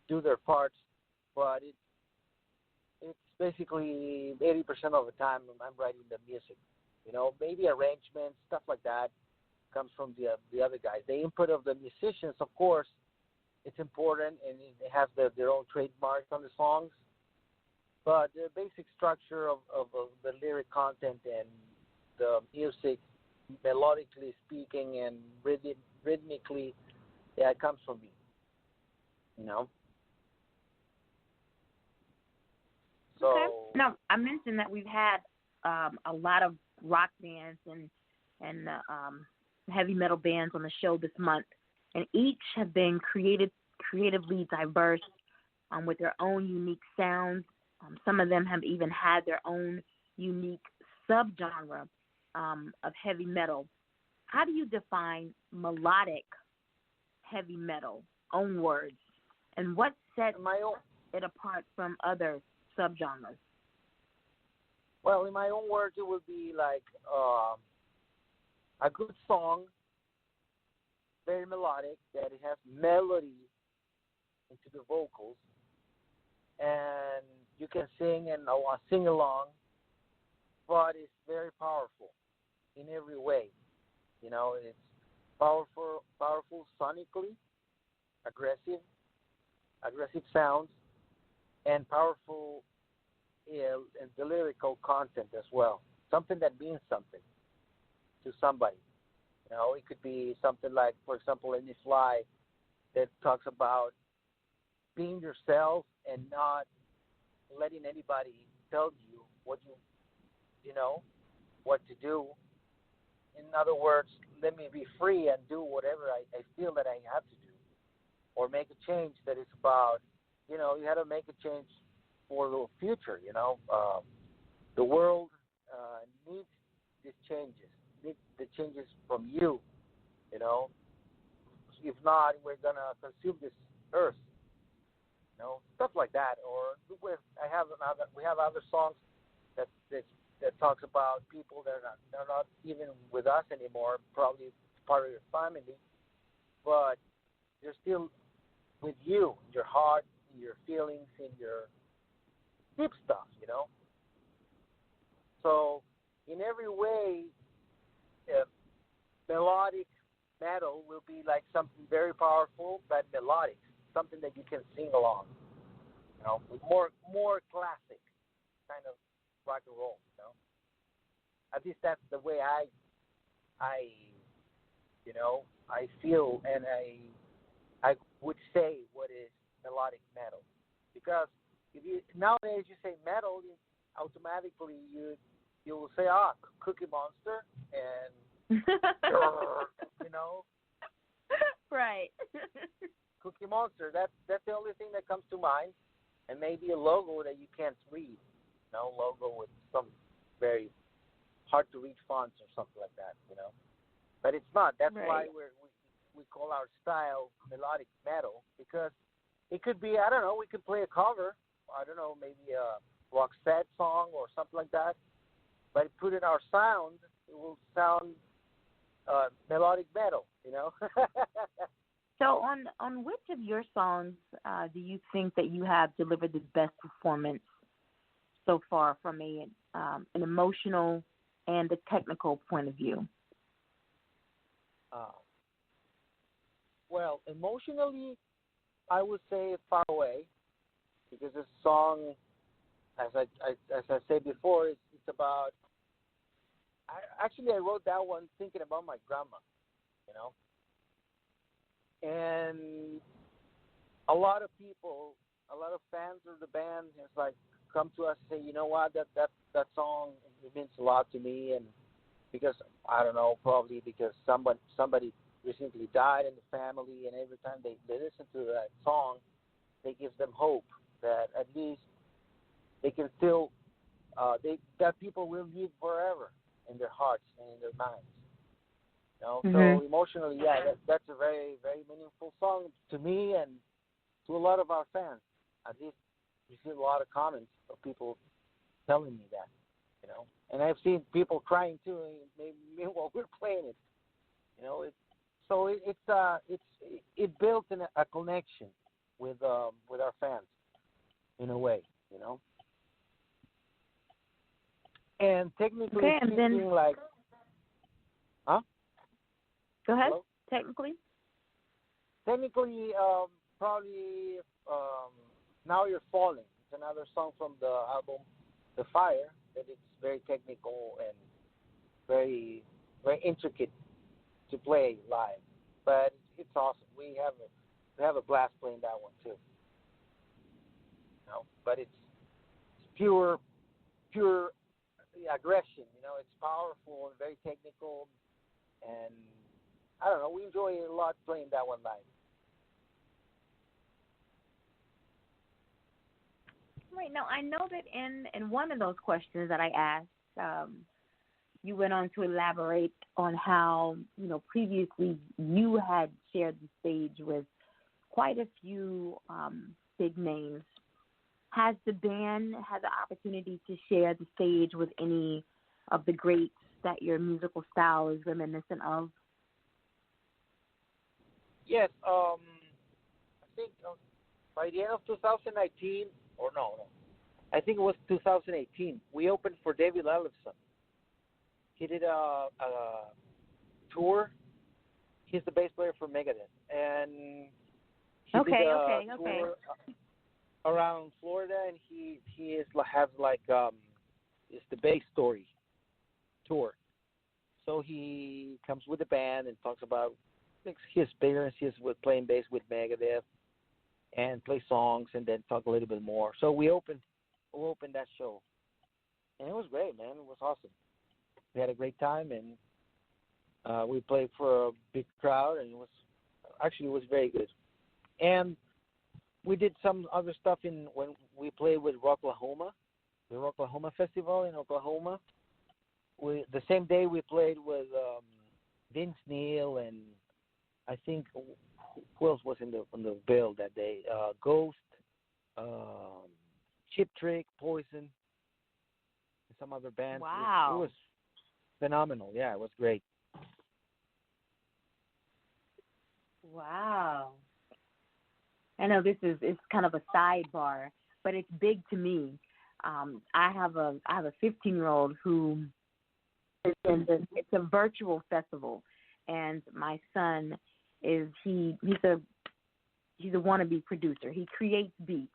do their parts. But it's basically 80% of the time I'm writing the music. Maybe arrangements, stuff like that, comes from the other guys. The input of the musicians, of course, it's important, and they have their own trademarks on the songs. But the basic structure of the lyric content and the music, melodically speaking and rhythmically, it comes from me. So, okay. Now, I mentioned that we've had a lot of rock bands and heavy metal bands on the show this month, and each have been creatively diverse with their own unique sounds. Some of them have even had their own unique subgenre of heavy metal. How do you define melodic heavy metal, own words, and what sets it apart from other subgenres? Well, in my own words, it would be like a good song, very melodic, that it has melody into the vocals, and you can sing and sing along, but it's very powerful in every way. It's powerful sonically, aggressive sounds, and powerful and the lyrical content as well. Something that means something to somebody. It could be something like, for example, Endie Fiya, that talks about being yourself and not letting anybody tell you what to do. In other words, let me be free and do whatever I feel that I have to do, or make a change that is about, you have to make a change for the future. The world needs these changes, needs the changes from you. If not, we're gonna consume this earth. Stuff like that. Or we have other songs that talks about people that they're not even with us anymore, probably part of your family, but they're still with you, in your heart, in your feelings, in your deep stuff, So in every way, melodic metal will be like something very powerful, but melodic, something that you can sing along, with more classic kind of rock and roll, At least that's the way I feel, and I would say what is melodic metal, because if you nowadays you say metal, automatically you will say Cookie Monster and you know Right. Cookie Monster. That's the only thing that comes to mind, and maybe a logo that you can't read. Logo with some very hard to read fonts or something like that. But it's not. That's why we call our style melodic metal, because it could be, I don't know, we could play a cover, I don't know, maybe a Roxette song or something like that, but put in our sound, it will sound melodic metal. So on which of your songs do you think that you have delivered the best performance so far from an emotional and a technical point of view? Well, emotionally, I would say Far Away, because this song, as I said before, it's about. I wrote that one thinking about my grandma, and a lot of people, a lot of fans of the band, has like come to us and say, you know what, that song, it means a lot to me, and because I don't know, probably because somebody recently died in the family, and every time they listen to that song, they give them hope that at least they can still that people will live forever in their hearts and in their minds. So emotionally, that's a very, very meaningful song to me and to a lot of our fans. At least we see a lot of comments of people telling me that, and I've seen people crying too, while we're playing it. It built a connection with our fans in a way, And technically speaking, like, huh? Go ahead. Hello? Technically, probably Now You're Falling. It's another song from the album The Fire that it's very technical and very, very intricate to play live, but it's awesome. We have a blast playing that one too. But it's pure aggression. It's powerful and very technical, and I don't know. We enjoy a lot playing that one live. Right. Now, I know that in one of those questions that I asked, you went on to elaborate on how, previously you had shared the stage with quite a few big names. Has the band had the opportunity to share the stage with any of the greats that your musical style is reminiscent of? Yes. I think by the end of 2019, or no, I think it was 2018, we opened for David Ellefson. He did a tour. He's the bass player for Megadeth, and he did a tour around Florida, and he has it's the Bass Story tour. So he comes with the band and talks about his experiences with playing bass with Megadeth, and play songs, and then talk a little bit more. So we opened that show, and it was great, man. It was awesome. We had a great time, and we played for a big crowd, and it was very good. And we did some other stuff when we played with Rocklahoma, the Rocklahoma Festival in Oklahoma. The same day we played with Vince Neil, and I think who else was in the bill that day? Ghost, Chip Trick, Poison, and some other bands. Wow. It was phenomenal. Yeah, it was great. Wow. I know it's kind of a sidebar, but it's big to me. I have a 15-year-old who is it's a virtual festival, and my son he's a wannabe producer. He creates beats,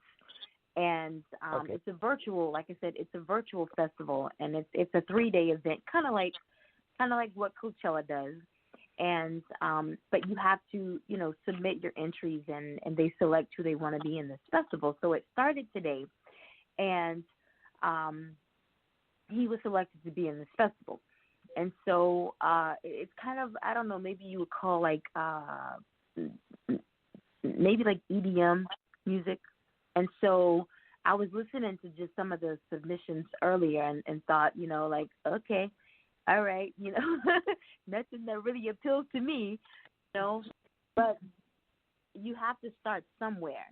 and it's a virtual, like I said, it's a virtual festival, and it's a 3-day event, kind of like what Coachella does. And but you have to, submit your entries, and they select who they want to be in this festival. So it started today, and he was selected to be in this festival. And so it's kind of, I don't know, maybe you would call maybe like EDM music. And so I was listening to just some of the submissions earlier and thought, okay, all right, nothing that really appeals to me, but you have to start somewhere.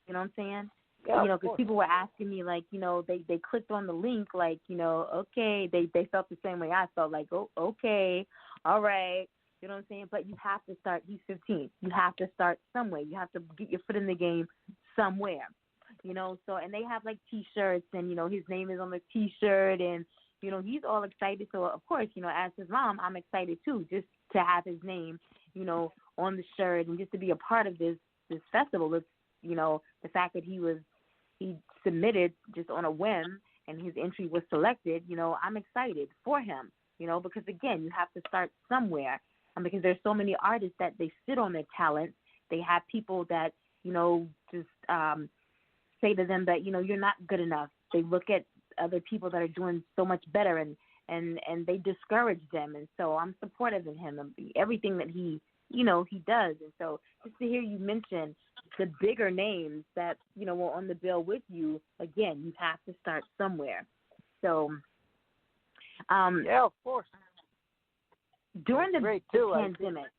You know what I'm saying? Yeah, Because people were asking me, they clicked on the link, okay, they felt the same way I felt, oh, okay, all right, you know what I'm saying? But you have to start. He's 15. You have to start somewhere. You have to get your foot in the game somewhere, So, and they have T-shirts, and his name is on the T-shirt, and he's all excited. So, of course, as his mom, I'm excited too, just to have his name, on the shirt, and just to be a part of this festival. It's, the fact that he submitted just on a whim and his entry was selected, I'm excited for him, because again, you have to start somewhere. Because there's so many artists that they sit on their talent. They have people that, just say to them that, you're not good enough. They look at other people that are doing so much better, and they discourage them. And so I'm supportive of him and everything that he does. And so just to hear you mention the bigger names that, were on the bill with you, again, you have to start somewhere. So, yeah, of course. During the too, pandemic,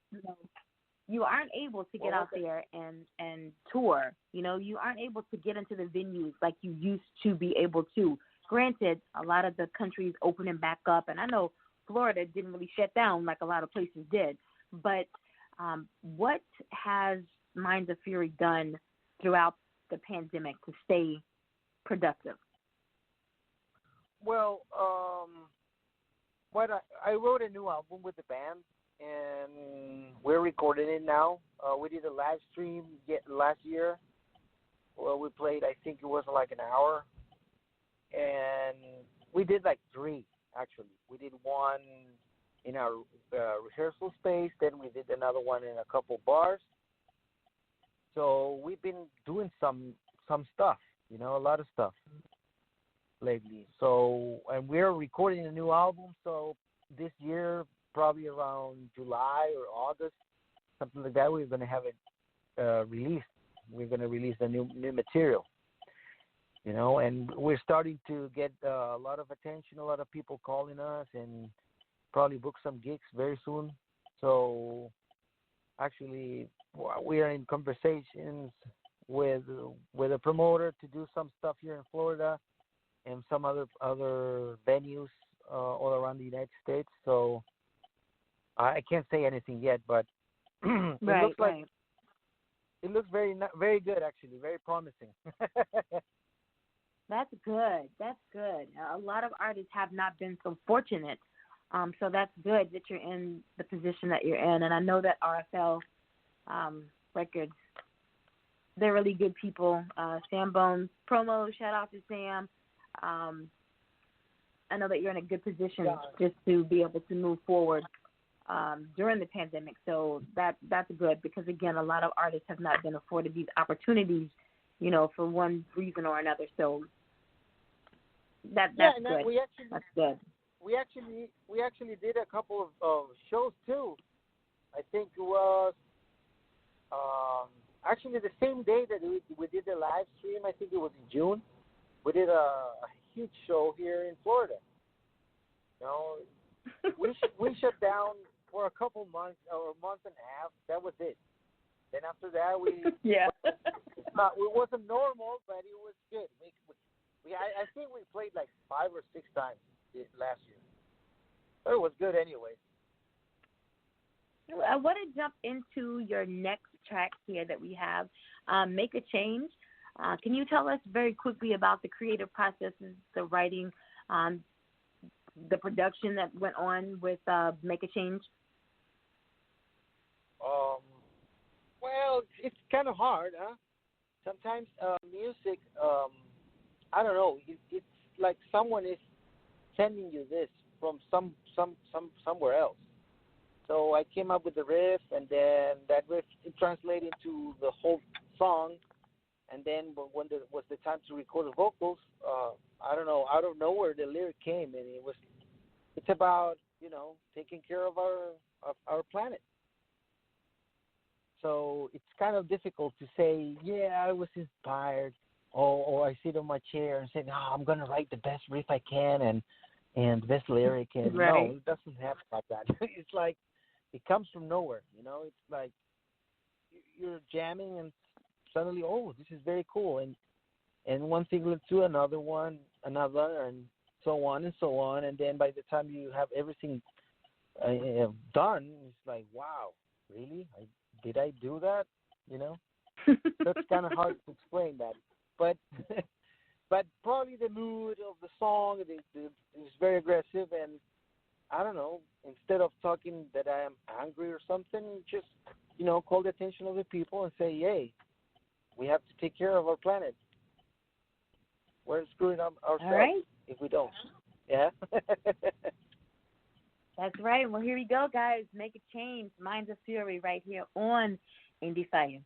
you aren't able to get out there and tour. You aren't able to get into the venues like you used to be able to. Granted, a lot of the countries opening back up, and I know Florida didn't really shut down like a lot of places did. But what has Minds of Fury done throughout the pandemic to stay productive? Well, I wrote a new album with the band, and we're recording it now. We did a live stream last year. Well, we played, I think it was an hour, and we did 3, actually. We did one in our rehearsal space, then we did another one in a couple bars. So we've been doing some stuff, a lot of stuff lately. So, and we're recording a new album, so this year, probably around July or August, something like that, we're going to have it released. We're going to release the new material, and we're starting to get a lot of attention, a lot of people calling us, and probably book some gigs very soon. So actually, we are in conversations with a promoter to do some stuff here in Florida and some other venues all around the United States. So I can't say anything yet, but it looks very good, actually, very promising. That's good. That's good. A lot of artists have not been so fortunate. So that's good that you're in the position that you're in. And I know that RFL Records, they're really good people. Sam Bones promo, shout out to Sam. I know that you're in a good position just to be able to move forward during the pandemic. So that's good, because, again, a lot of artists have not been afforded these opportunities, for one reason or another. So that's good. That's good. We actually did a couple of shows too. I think it was actually the same day that we did the live stream. I think it was in June. We did a huge show here in Florida. We shut down for a couple months or a month and a half. That was it. Then after that, it wasn't normal, but it was good. I think we played 5 or 6 times last year. But it was good anyway. I want to jump into your next track here that we have, Make a Change. Can you tell us very quickly about the creative processes, the writing, the production that went on with Make a Change? Well, it's kind of hard, huh? Sometimes music, I don't know. It's like someone is sending you this from somewhere else. So I came up with the riff, and then that riff it translated into the whole song. And then when there was the time to record the vocals, I don't know, out of nowhere the lyric came, and it's about taking care of our planet. So it's kind of difficult to say, yeah, I was inspired, or I sit on my chair and say, no, I'm gonna write the best riff I can and best lyric, and Right. no, it doesn't happen like that. It's like it comes from nowhere, It's like you're jamming and suddenly, oh, this is very cool, and one thing led to another, and so on and so on, and then by the time you have everything done, it's like, wow, really? Did I do that? That's kind of hard to explain that, but but probably the mood of the song is very aggressive, and I don't know. Instead of talking that I am angry or something, just call the attention of the people and say, hey, we have to take care of our planet. We're screwing up ourselves right. if we don't. Yeah. That's right. Well, here we go, guys. Make a change. Minds of Fury right here on Endie Fiya.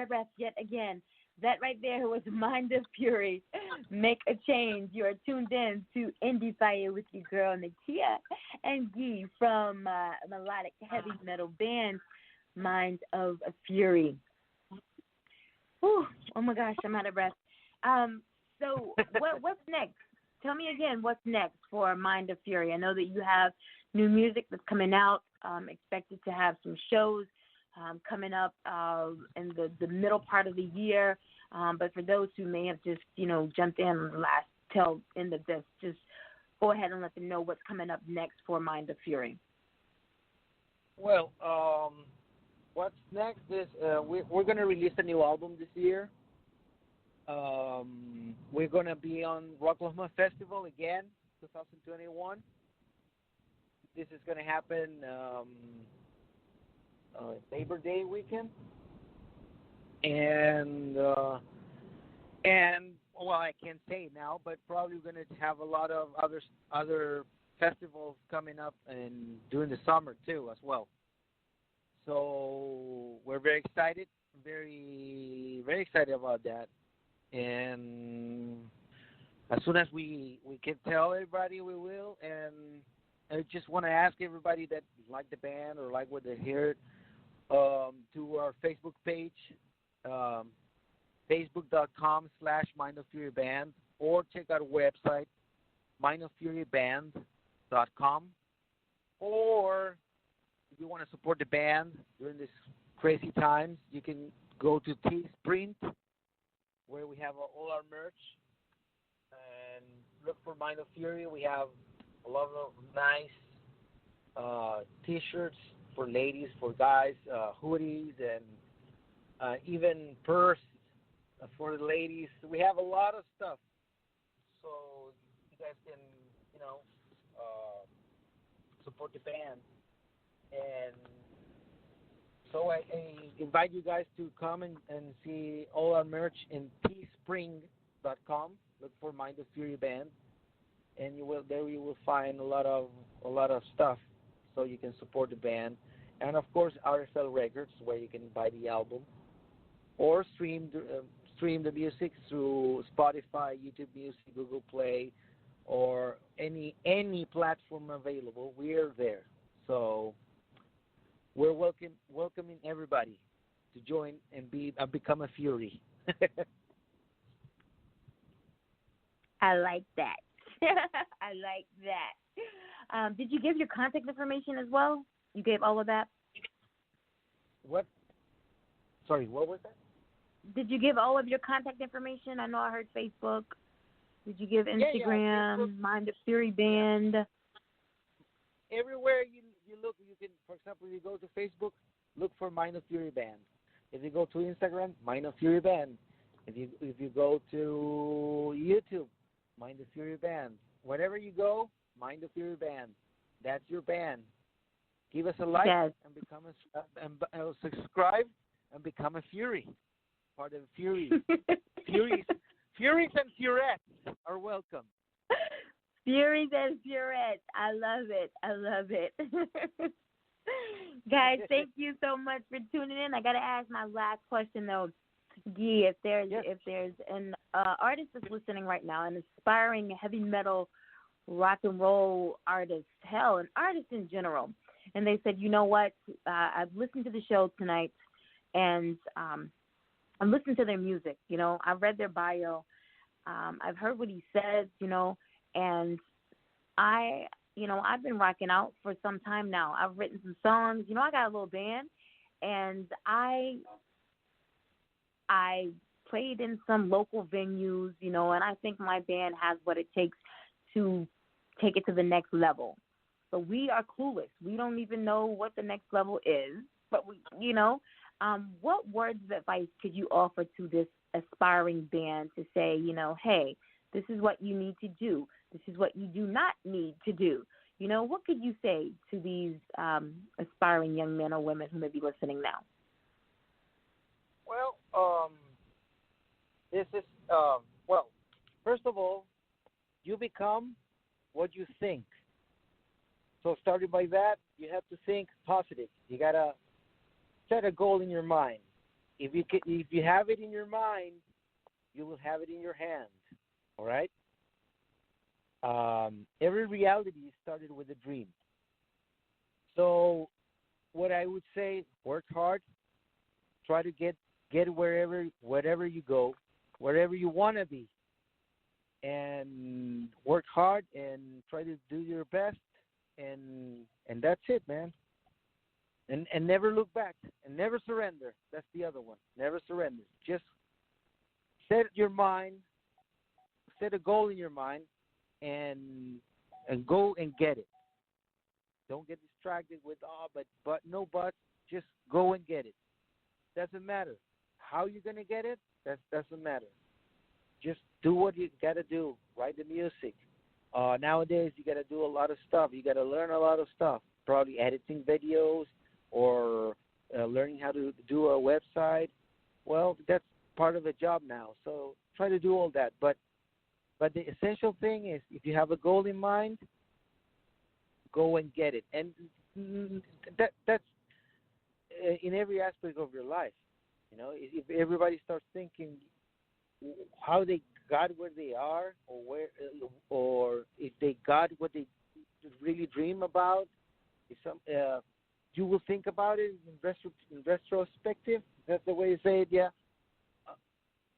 ref yet again. That right there was Mind of Fury. Make a change. You are tuned in to Endie Fiya with your girl Nakia and Gee from melodic heavy metal band Mind of Fury. Whew, oh my gosh, I'm out of breath. So what's next? Tell me again what's next for Mind of Fury. I know that you have new music that's coming out. Expected to have some shows coming up in the middle part of the year. But for those who may have just, jumped in till end of this, just go ahead and let them know what's coming up next for Mind of Fury. Well, what's next is we're going to release a new album this year. We're going to be on Rocklahoma Festival again, 2021. This is going to happen Labor Day weekend. And well, I can't say now, but probably we're going to have a lot of other festivals coming up and during the summer too as well. So we're very excited, very very excited about that. And as soon as we can tell everybody, we will. And I just want to ask everybody that like the band or like what they heard to our Facebook page. Facebook.com/MindOfFuryBand, or check out our website, MindOfFuryBand.com. Or if you want to support the band during this crazy times, you can go to Teespring, where we have all our merch, and look for Mind of Fury. We have a lot of nice T-shirts for ladies, for guys, hoodies, and even purse for the ladies. We have a lot of stuff, so you guys can, support the band. And so I invite you guys to come and see all our merch in teespring.com. Look for Mind of Fury Band, and you will find a lot of stuff, so you can support the band. And of course, RFL Records, where you can buy the album, or stream the music through Spotify, YouTube Music, Google Play, or any platform available. We're there. So we're welcoming everybody to join and become a Fury. I like that. I like that. Did you give your contact information as well? You gave all of that? What? Sorry, what was that? Did you give all of your contact information? I know I heard Facebook. Did you give Instagram, Facebook, Mind of Fury Band? Yeah. Everywhere you look, you can, for example, if you go to Facebook, look for Mind of Fury Band. If you go to Instagram, Mind of Fury Band. If you go to YouTube, Mind of Fury Band. Wherever you go, Mind of Fury Band. That's your band. Give us a like and become subscribe and become a Fury. Part of the Fury. Furies and Furettes are welcome. Furies and Furettes. I love it. I love it. Guys, thank you so much for tuning in. I got to ask my last question, though. Gee, if there's an artist that's listening right now, an aspiring heavy metal rock and roll artist, hell, an artist in general, and they said, you know what, I've listened to the show tonight, and I'm listening to their music, I've read their bio, I've heard what he says, and I've been rocking out for some time now. I've written some songs, I got a little band, and I played in some local venues, and I think my band has what it takes to take it to the next level. So we are clueless. We don't even know what the next level is, but what words of advice could you offer to this aspiring band to say, hey, this is what you need to do. This is what you do not need to do. What could you say to these aspiring young men or women who may be listening now? Well, this is, first of all, you become what you think. So starting by that, you have to think positive. You got to set a goal in your mind. if you have it in your mind, you will have it in your hand. All right. Every reality started with a dream. So, what I would say, work hard, try to get wherever you go, wherever you want to be, and work hard and try to do your best, and that's it, man. And never look back and never surrender. That's the other one. Never surrender. Just set a goal in your mind, and go and get it. Don't get distracted with but no buts. Just go and get it. Doesn't matter how you're gonna get it. That doesn't matter. Just do what you gotta do. Write the music. Nowadays you gotta do a lot of stuff. You gotta learn a lot of stuff. Probably editing videos or learning how to do a website. Well, that's part of the job now. So try to do all that. But the essential thing is, if you have a goal in mind, go and get it. And that's in every aspect of your life. You know, if everybody starts thinking how they got where they are, or if they got what they really dream about, you will think about it in retrospective. That's the way you say it. Yeah.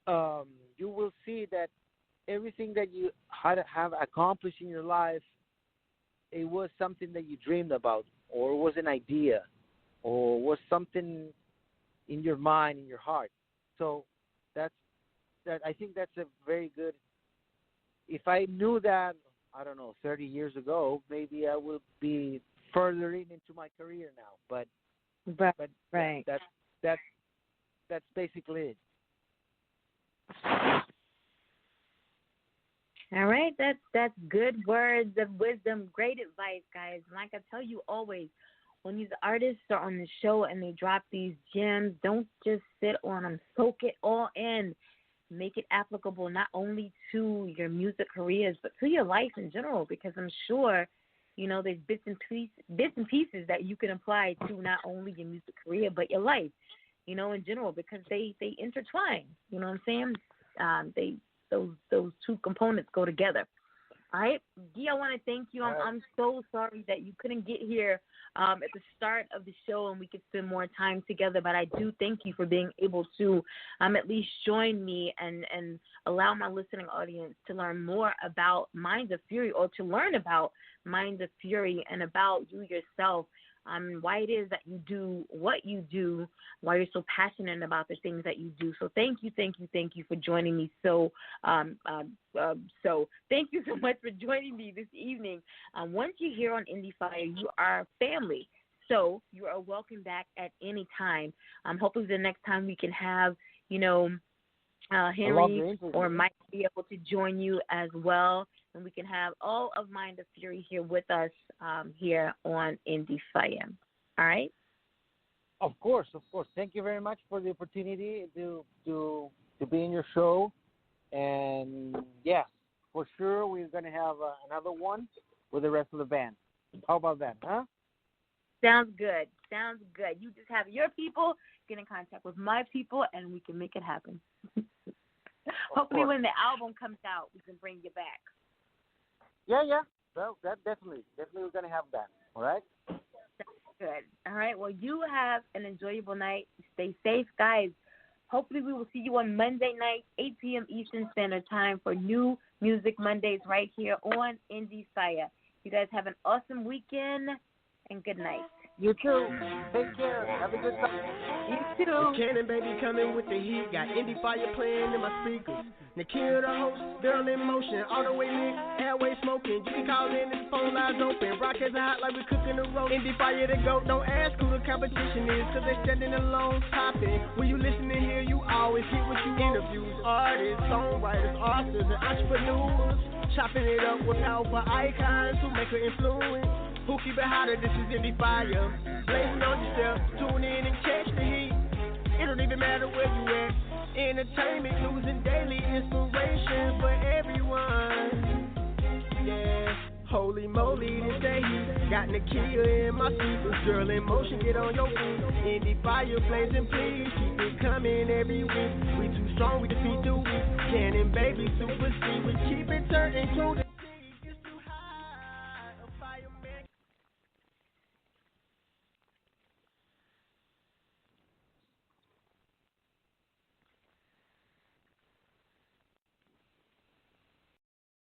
You will see that everything that you have accomplished in your life, it was something that you dreamed about, or was an idea, or was something in your mind, in your heart. So that. I think that's a very good. If I knew that, I don't know, 30 years ago, maybe I would be further into my career now. But right. That's basically it. All right, that's good words of wisdom, great advice, guys. Like I tell you always, when these artists are on the show and they drop these gems, don't just sit on them. Soak it all in. Make it applicable not only to your music careers, but to your life in general, because I'm sure, there's bits and pieces that you can apply to not only your music career, but your life, in general, because they intertwine. You know what I'm saying? Those two components go together. All right, Gee, I want to thank you. I'm so sorry that you couldn't get here at the start of the show and we could spend more time together, but I do thank you for being able to at least join me and allow my listening audience to learn more about Minds of Fury, or to learn about Minds of Fury and about you yourself, why it is that you do what you do, why you're so passionate about the things that you do. So thank you for joining me. So thank you so much for joining me this evening. Once you're here on Endie Fiya, you are family. So you are welcome back at any time. Hopefully the next time we can have, Henry or Mike be able to join you as well. And we can have all of Mind of Fury here with us here on Endie Fiya. All right? Of course. Thank you very much for the opportunity to be in your show. And, yeah, for sure we're going to have another one with the rest of the band. How about that, huh? Sounds good. You just have your people get in contact with my people, and we can make it happen. Hopefully when the album comes out, we can bring you back. Yeah. Well, that definitely we're going to have that. All right? Good. All right. Well, you have an enjoyable night. Stay safe, guys. Hopefully we will see you on Monday night, 8 p.m. Eastern Standard Time for New Music Mondays right here on Endie Fiya. You guys have an awesome weekend, and good night. You too. Take care. Have a good time. You too. It's Cannon, baby, coming with the heat. Got Endie Fiya playing in my speakers. Nikhil, the host, girl in motion. All the way lit, airway smoking. You can call in, this phone lines open. Rockets hot like we cooking the roast. Endie Fiya to go. Don't ask who the competition is, cause they standing alone popping. When you listen to hear, you always get what you want. Interviews, artists, songwriters, authors, and entrepreneurs. Chopping it up with powerful icons who make an influence. Who keep it hotter? This is Endie Fiya. Blazing on yourself, tune in and catch the heat. It don't even matter where you at. Entertainment, news, and daily inspiration for everyone. Yeah, holy moly, this the heat. Got Nakia in my speakers, girl in motion, get on your feet. Endie Fiya blazing, please keep it coming every week. We too strong, we defeat the weak. Cannon baby, super